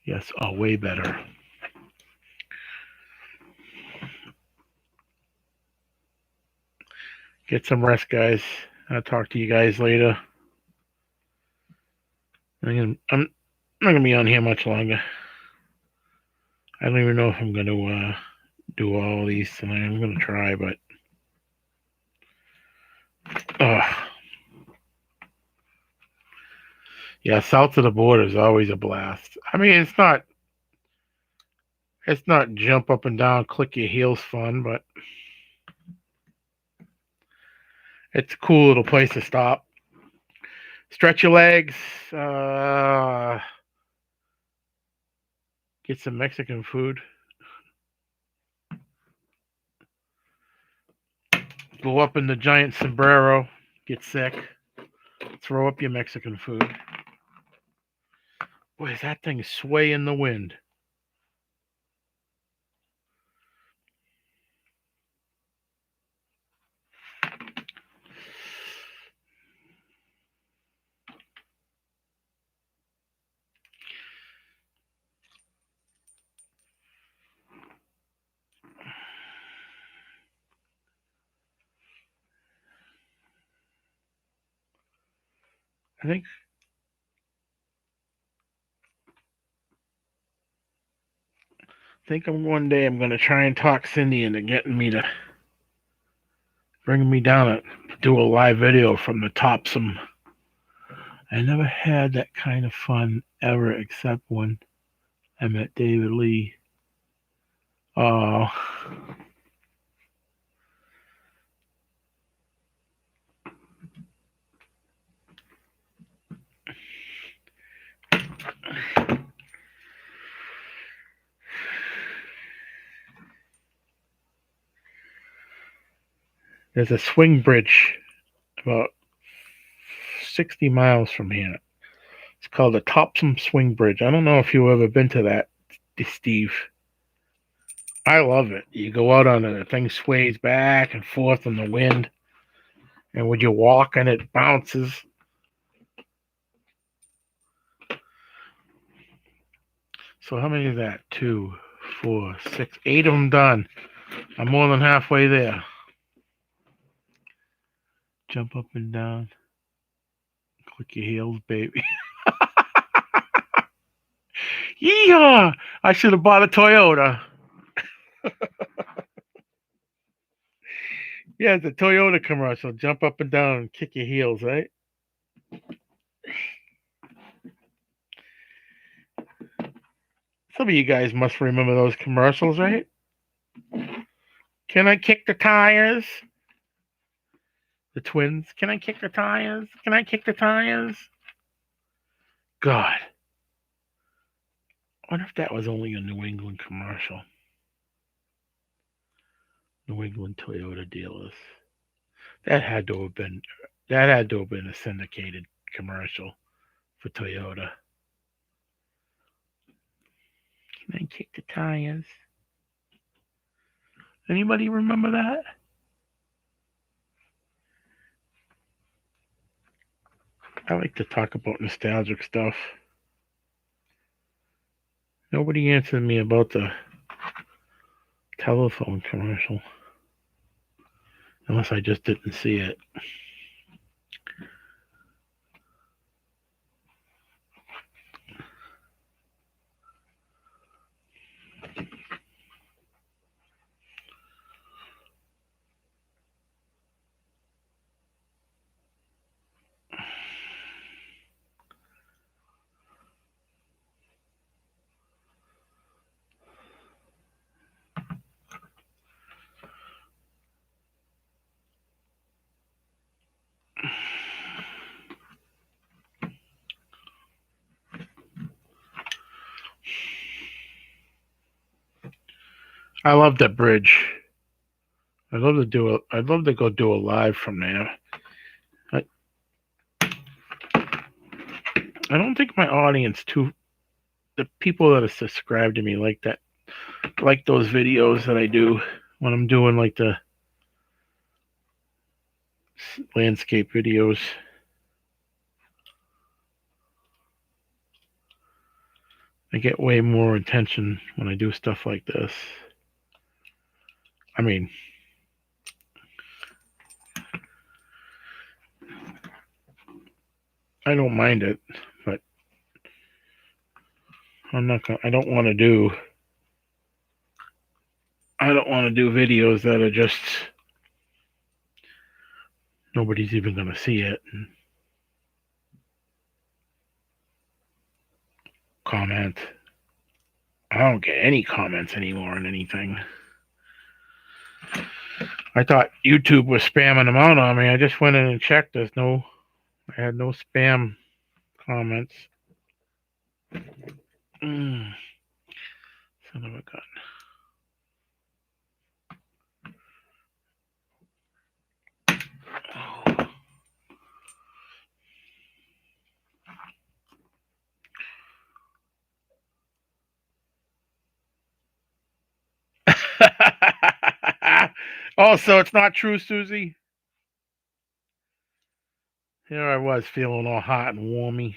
Yes, oh, way better. Get some rest, guys. I'll talk to you guys later. I'm not gonna be on here much longer. I don't even know if I'm gonna do all these tonight. I'm gonna try, but yeah, south of the border is always a blast. I mean, it's not jump up and down, click your heels fun, but it's a cool little place to stop. Stretch your legs, get some Mexican food, go up in the giant sombrero, get sick, throw up your Mexican food. Boy, is that thing sway in the wind. I think one day I'm gonna try and talk Cindy into getting me to bringing me down to do a live video from the Topsom. I never had that kind of fun ever, except when I met David Lee. Oh, there's a swing bridge about 60 miles from here. It's called the Topsom Swing Bridge. I don't know if you've ever been to that, Steve. I love it. You go out on it, the thing sways back and forth in the wind, and when you walk and it bounces. So how many is that? 2, 4, 6, 8 of them done. I'm more than halfway there. Jump up and down. Click your heels, baby. Yeehaw! I should have bought a Toyota. Yeah, it's a Toyota commercial. Jump up and down and kick your heels, right? Some of you guys must remember those commercials, right? Can I kick the tires? The twins. Can I kick the tires? Can I kick the tires? God. I wonder if that was only a New England commercial. New England Toyota dealers. That had to have been a syndicated commercial for Toyota. Can I kick the tires? Anybody remember that? I like to talk about nostalgic stuff. Nobody answered me about the telephone commercial. Unless I just didn't see it. I love that bridge. I'd love to go do a live from there. I don't think my audience the people that are subscribed to me like that, like those videos that I do when I'm doing like the landscape videos. I get way more attention when I do stuff like this. I mean, I don't mind it, but I don't want to do videos that are just nobody's even going to see it. And comment. I don't get any comments anymore on anything. I thought YouTube was spamming them out on me. I just went in and checked. I had no spam comments. Son of a gun. Oh, so it's not true, Susie? Here I was feeling all hot and warmy.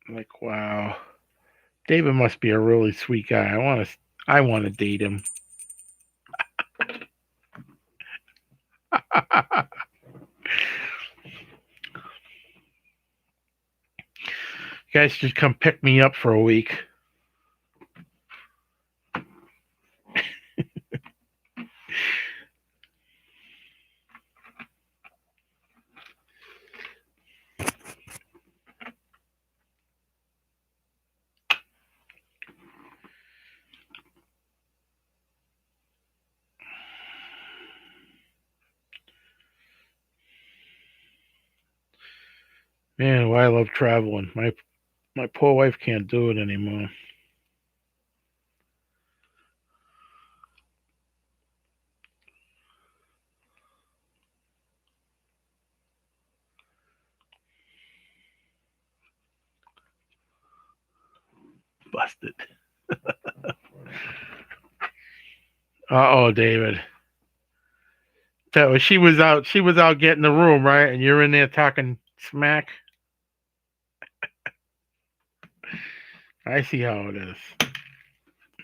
Like, wow. David must be a really sweet guy. I want to date him. You guys should come pick me up for a week. Man, why I love traveling. My poor wife can't do it anymore. Busted. Uh-oh, David. She was out getting the room, right? And you're in there talking smack. I see how it is.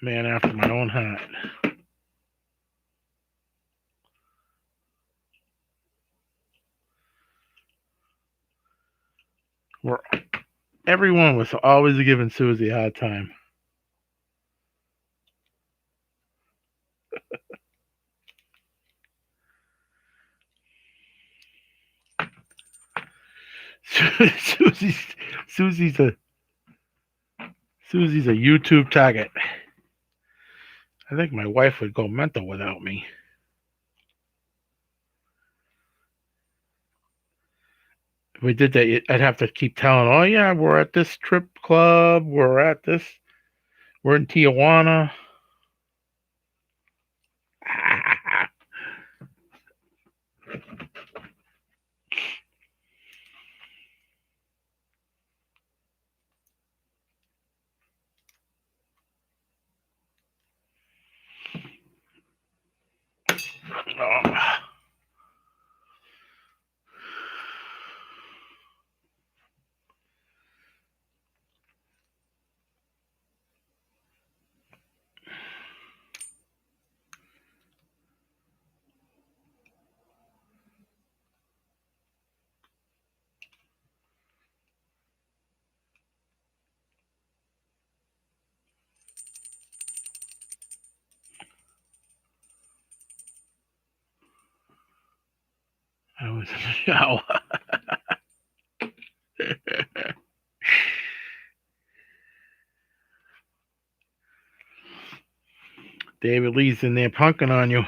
Man after my own heart. Everyone was always giving Susie a hard time. Susie's a YouTube target. I think my wife would go mental without me. If we did that, I'd have to keep telling, oh yeah, we're at this strip club, we're in Tijuana. Oh. I was in the shower. David Lee's in there punking on you.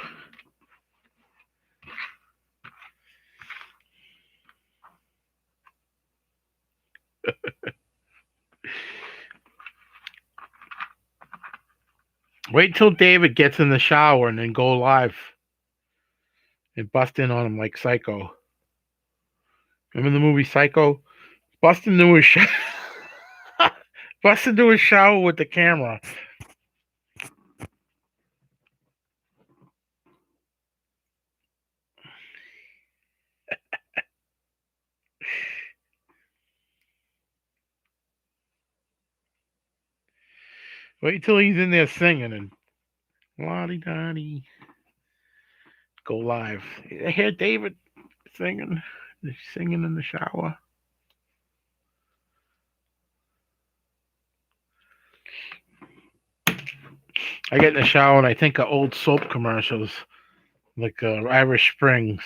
Wait till David gets in the shower and then go live and bust in on him like Psycho. Remember the movie Psycho? Bust into his shower. Bust into his shower with the camera. Wait till he's in there singing and lottie dottie. Go live. I hear David singing. He's singing in the shower. I get in the shower and I think of old soap commercials, like Irish Springs.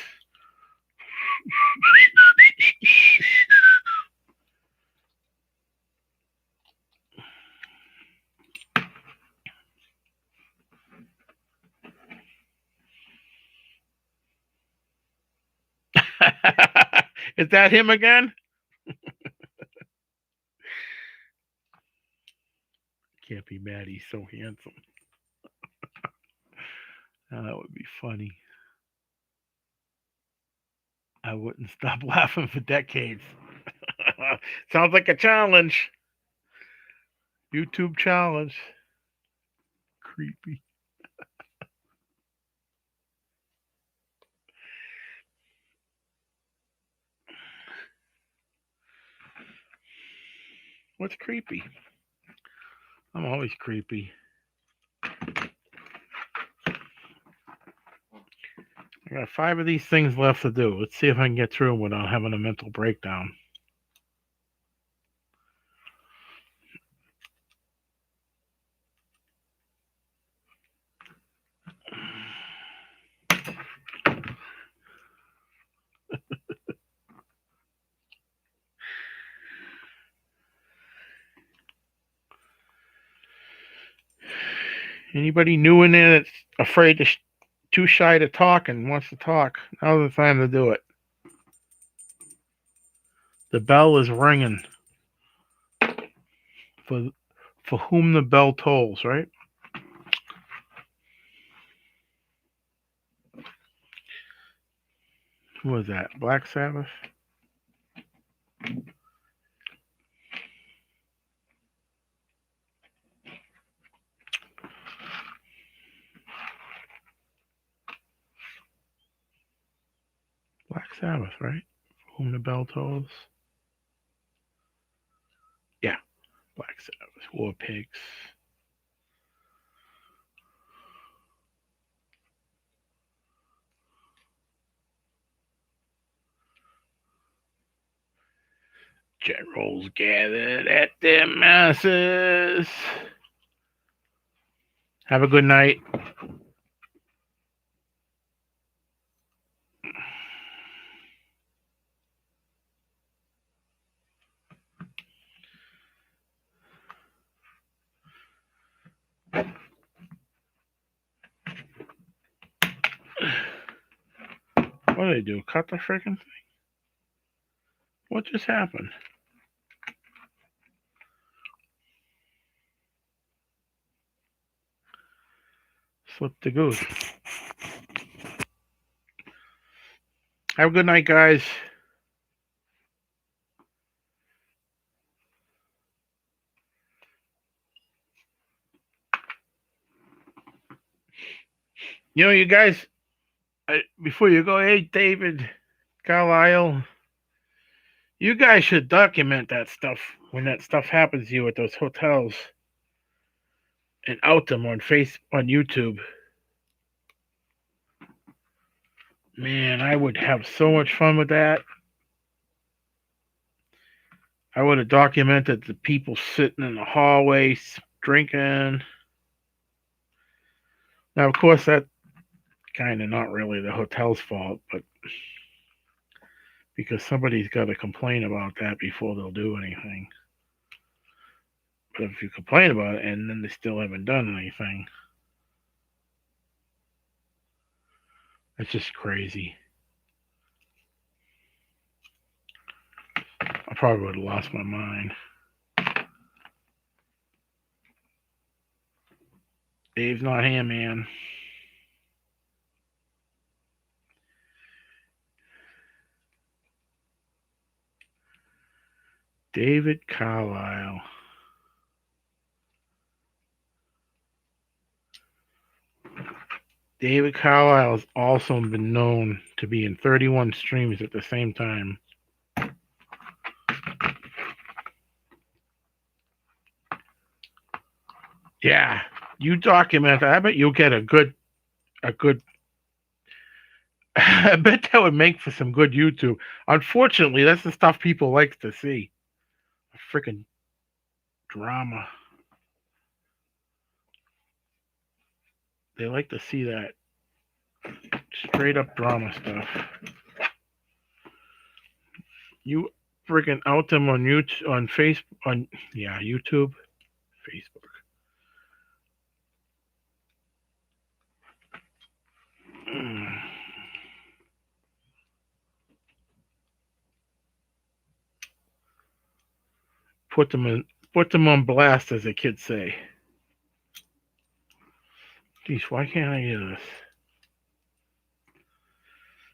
Is that him again? Can't be mad. He's so handsome. Oh, that would be funny. I wouldn't stop laughing for decades. Sounds like a challenge. YouTube challenge. Creepy. What's creepy? I'm always creepy. I got 5 of these things left to do. Let's see if I can get through them without having a mental breakdown. Anybody new in there that's afraid to, too shy to talk and wants to talk? Now's the time to do it. The bell is ringing. For whom the bell tolls, right? Who was that? Black Sabbath? Black Sabbath, right? For whom the bell tolls? Yeah, Black Sabbath. War Pigs. Generals gathered at their masses. Have a good night. What did they do? Cut the freaking thing? What just happened? Slipped the goose. Have a good night, guys. You know, you guys, before you go, hey, David, Carlisle, you guys should document that stuff when that stuff happens to you at those hotels and out them on YouTube. Man, I would have so much fun with that. I would have documented the people sitting in the hallways drinking. Now, of course, that kind of not really the hotel's fault, but because somebody's got to complain about that before they'll do anything. But if you complain about it and then they still haven't done anything, it's just crazy. I'll probably would have lost my mind. Dave's not here, man. David Carlisle. David Carlisle has also been known to be in 31 streams at the same time. Yeah, you document that. I bet you'll get a good. I bet that would make for some good YouTube. Unfortunately, that's the stuff people like to see. Freaking drama. They like to see that straight up drama stuff. You freaking out them on YouTube, on Facebook, YouTube, Facebook. Put them on blast, as the kids say. Geez, why can't I hear this?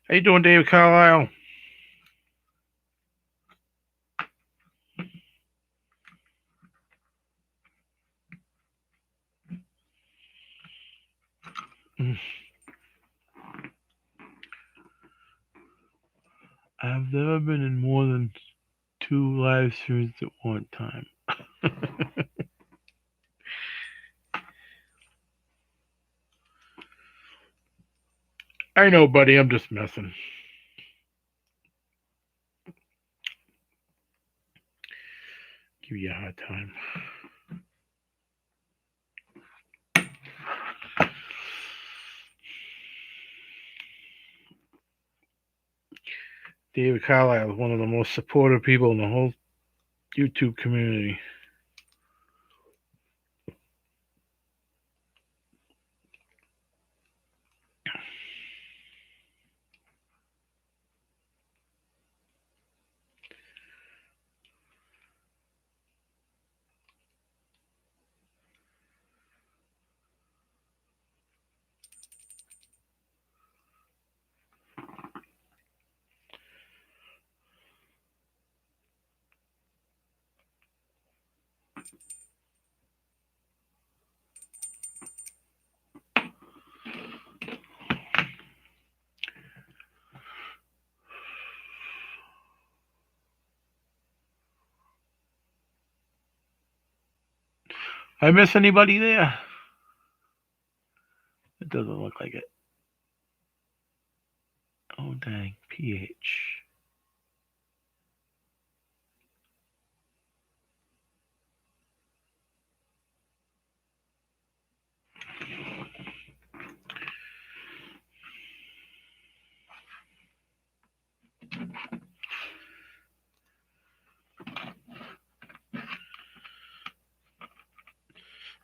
How you doing, David Carlisle? I've never been in more than 2 live streams at one time. I know, buddy. I'm just messing. Give you a hard time. David Carlisle is one of the most supportive people in the whole YouTube community. I miss anybody there? It doesn't look like it. Oh, dang. PH.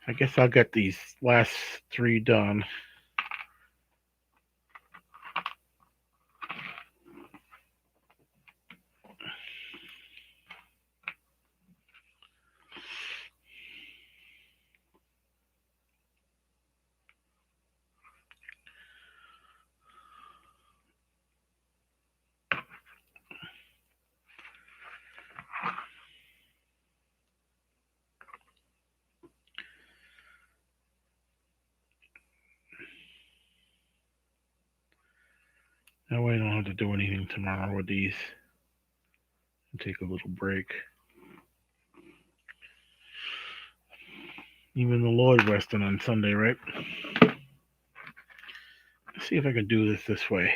I guess I'll get these last 3 done. That way I don't have to do anything tomorrow with these. And take a little break. Even the Lord resting on Sunday, right? Let's see if I can do this way.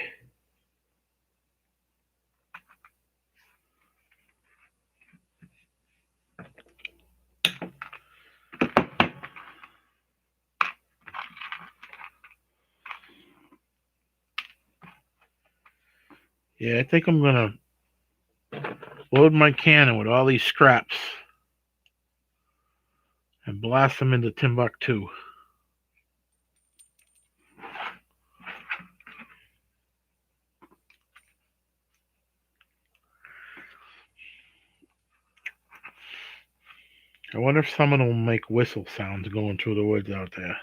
Yeah, I think I'm gonna load my cannon with all these scraps and blast them into Timbuktu. I wonder if someone will make whistle sounds going through the woods out there.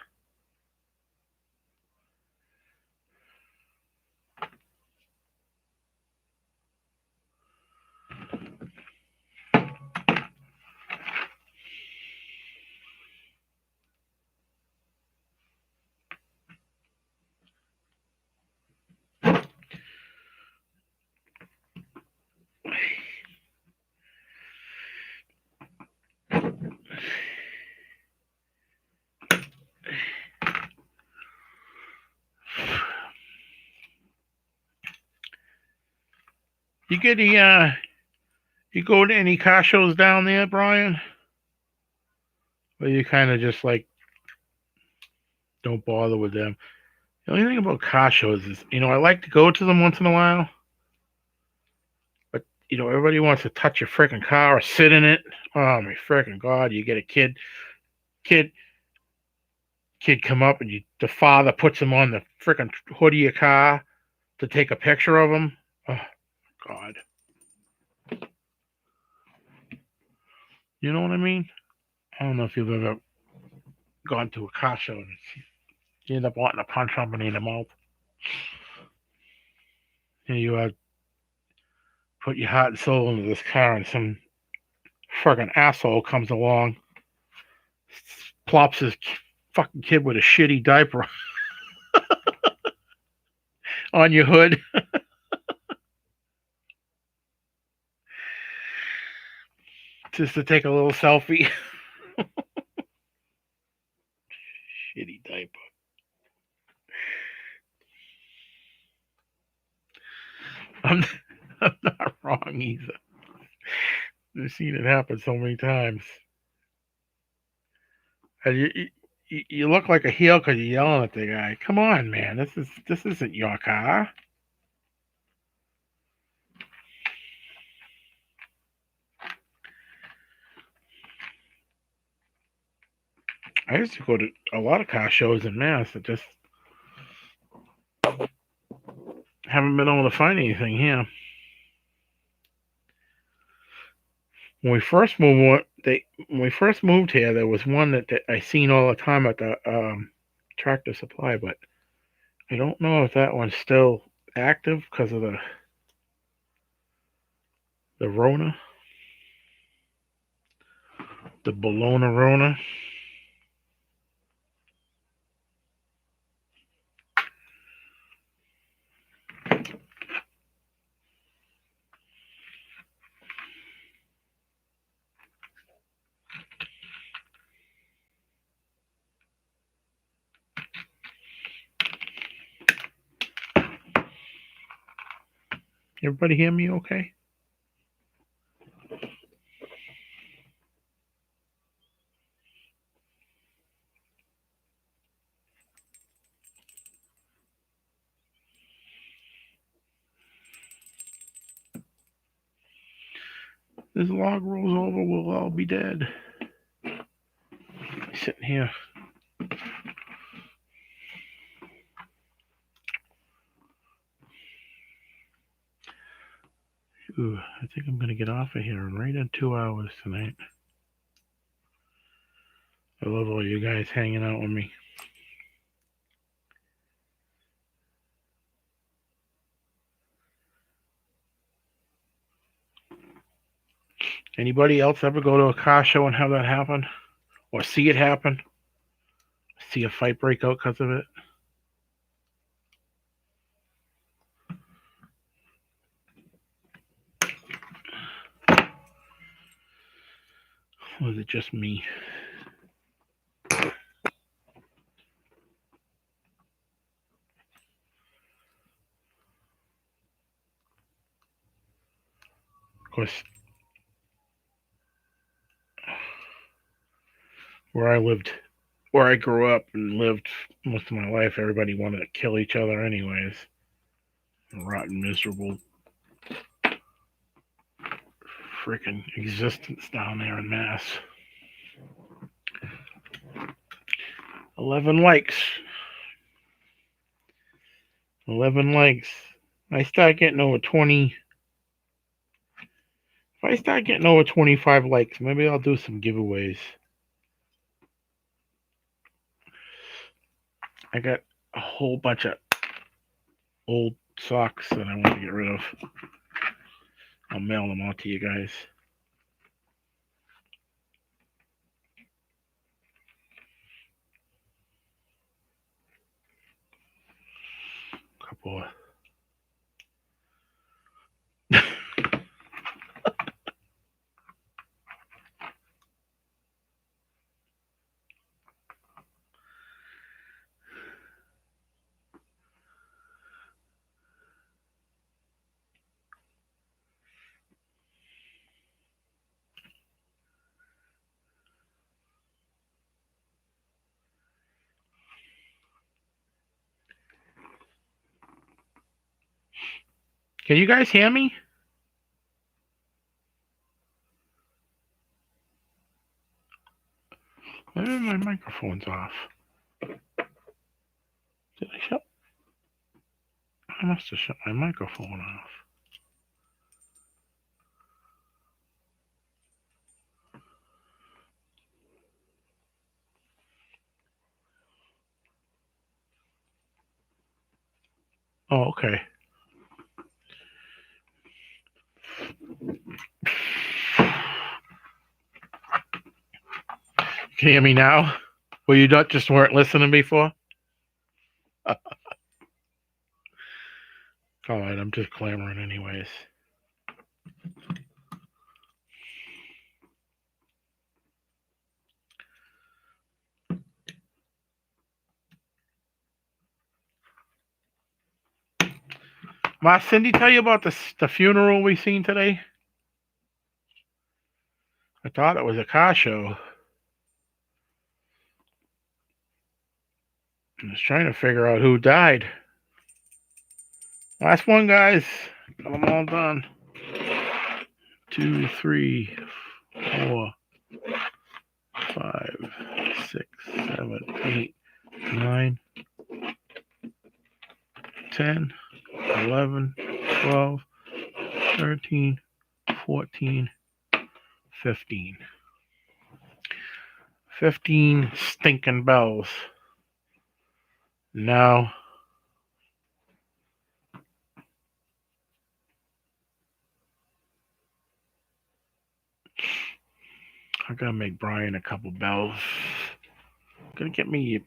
You get you go to any car shows down there, Brian? Or you kind of just like don't bother with them? The only thing about car shows is, I like to go to them once in a while, but everybody wants to touch your freaking car or sit in it. Oh my freaking god! You get a kid, kid come up and the father puts him on the freaking hood of your car to take a picture of him. Oh god! You know what I mean? I don't know if you've ever gone to a car show and you end up wanting to punch somebody in the mouth. And you put your heart and soul into this car, and some fucking asshole comes along, plops his fucking kid with a shitty diaper on your hood. Just to take a little selfie. Shitty diaper. I'm not wrong either. I've seen it happen so many times. And you look like a heel because you're yelling at the guy. Come on, man. This isn't your car. I used to go to a lot of car shows in Mass that just haven't been able to find anything here. When we first moved here, there was one that I seen all the time at the Tractor Supply, but I don't know if that one's still active because of the Rona, the Bologna Rona. Everybody hear me okay? This log rolls over, we'll all be dead. Sitting here. Ooh, I think I'm going to get off of here right in 2 hours tonight. I love all you guys hanging out with me. Anybody else ever go to a car show and have that happen? Or see it happen? See a fight break out because of it? Or was it just me? Of course, where I grew up and lived most of my life, everybody wanted to kill each other anyways. Rotten, miserable freaking existence down there in Mass. 11 likes. 11 likes. I start getting over 20. If I start getting over 25 likes, maybe I'll do some giveaways. I got a whole bunch of old socks that I want to get rid of. I'll mail them out to you guys. Couple of Can you guys hear me? Maybe my microphone's off. Did I shut? I must have shut my microphone off. Oh, okay. Can you hear me now? Well, you not just weren't listening before? All right, I'm just clamoring anyways. Ma, Cindy tell you about the funeral we seen today? I thought it was a car show. I was trying to figure out who died. Last one, guys. Got them all done. 2, 3, 4, 5, 6, 7, 8, 9, 10, 11, 12, 13, 14, 15. 15 stinking bells. Now, I'm gonna make Brian a couple bells. Gonna get me a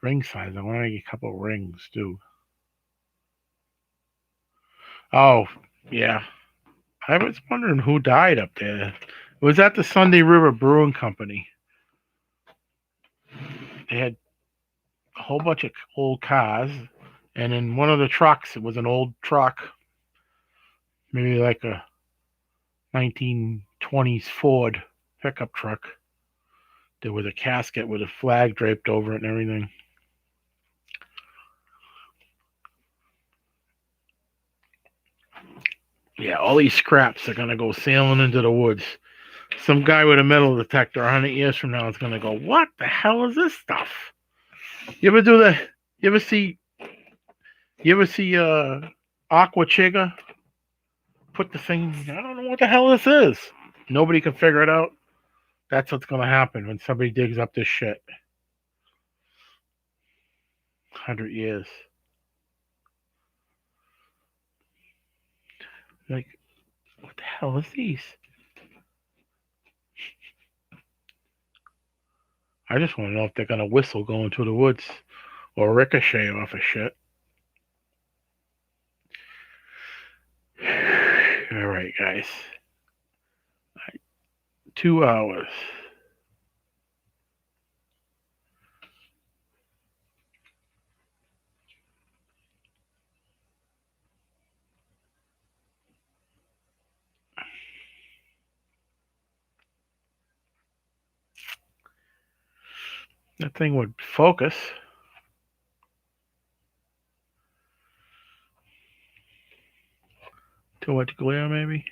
ring size. I want to get a couple rings too. Oh, yeah. I was wondering who died up there. It was at the Sunday River Brewing Company. They had a whole bunch of old cars, and in one of the trucks, it was an old truck, maybe like a 1920s Ford pickup truck. There was a casket with a flag draped over it and everything. Yeah, all these scraps are gonna go sailing into the woods. Some guy with a metal detector 100 years from now is gonna go, "What the hell is this stuff?" You ever do the? You ever see? You ever see Aqua Chiga put the thing? I don't know what the hell this is. Nobody can figure it out. That's what's gonna happen when somebody digs up this shit. 100 years. Like, what the hell is these? I just want to know if they're gonna whistle going through the woods or ricochet off of shit. All right, guys. 2 hours. That thing would focus. Too much glare, maybe.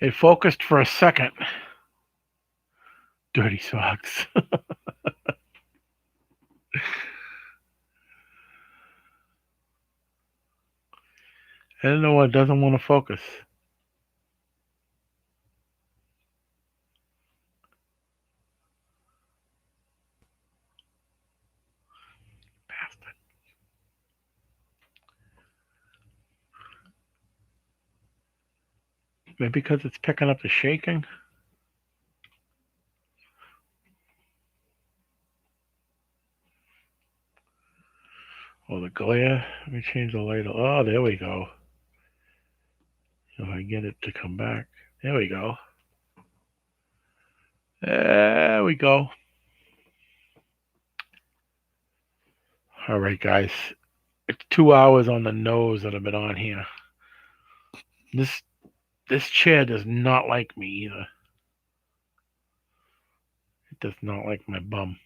It focused for a second. Dirty socks. I don't know what doesn't want to focus. Bastard. Maybe because it's picking up the shaking. Oh, the glare. Let me change the light. Oh, there we go. If I get it to come back. There we go. There we go. All right, guys. It's 2 hours on the nose that I've been on here. This chair does not like me either. It does not like my bum.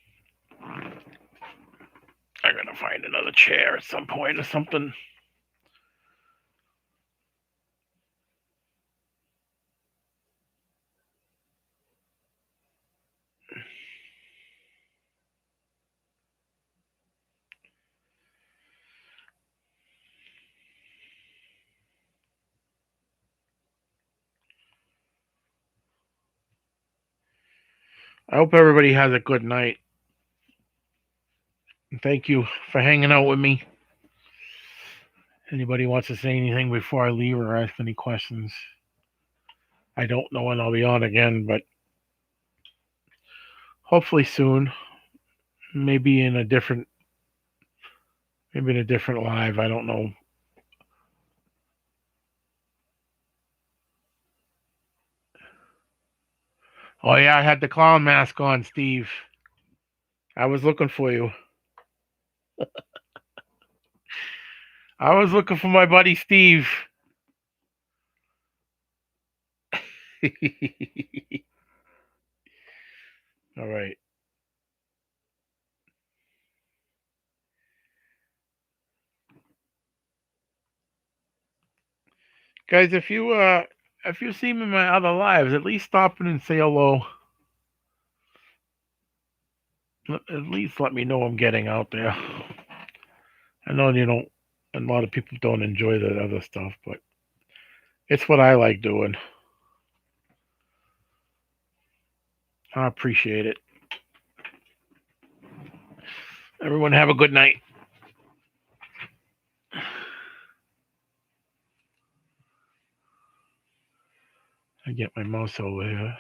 I'm gonna find another chair at some point or something. I hope everybody has a good night. And thank you for hanging out with me. Anybody wants to say anything before I leave or ask any questions? I don't know when I'll be on again, but hopefully soon. Maybe in a different live. I don't know. Oh yeah, I had the clown mask on, Steve. I was looking for you. I was looking for my buddy Steve. All right. Guys, if you see me in my other lives, at least stop in and say hello. At least let me know I'm getting out there. I know you don't a lot of people don't enjoy that other stuff, but it's what I like doing. I appreciate it. Everyone have a good night. I get my mouse over here.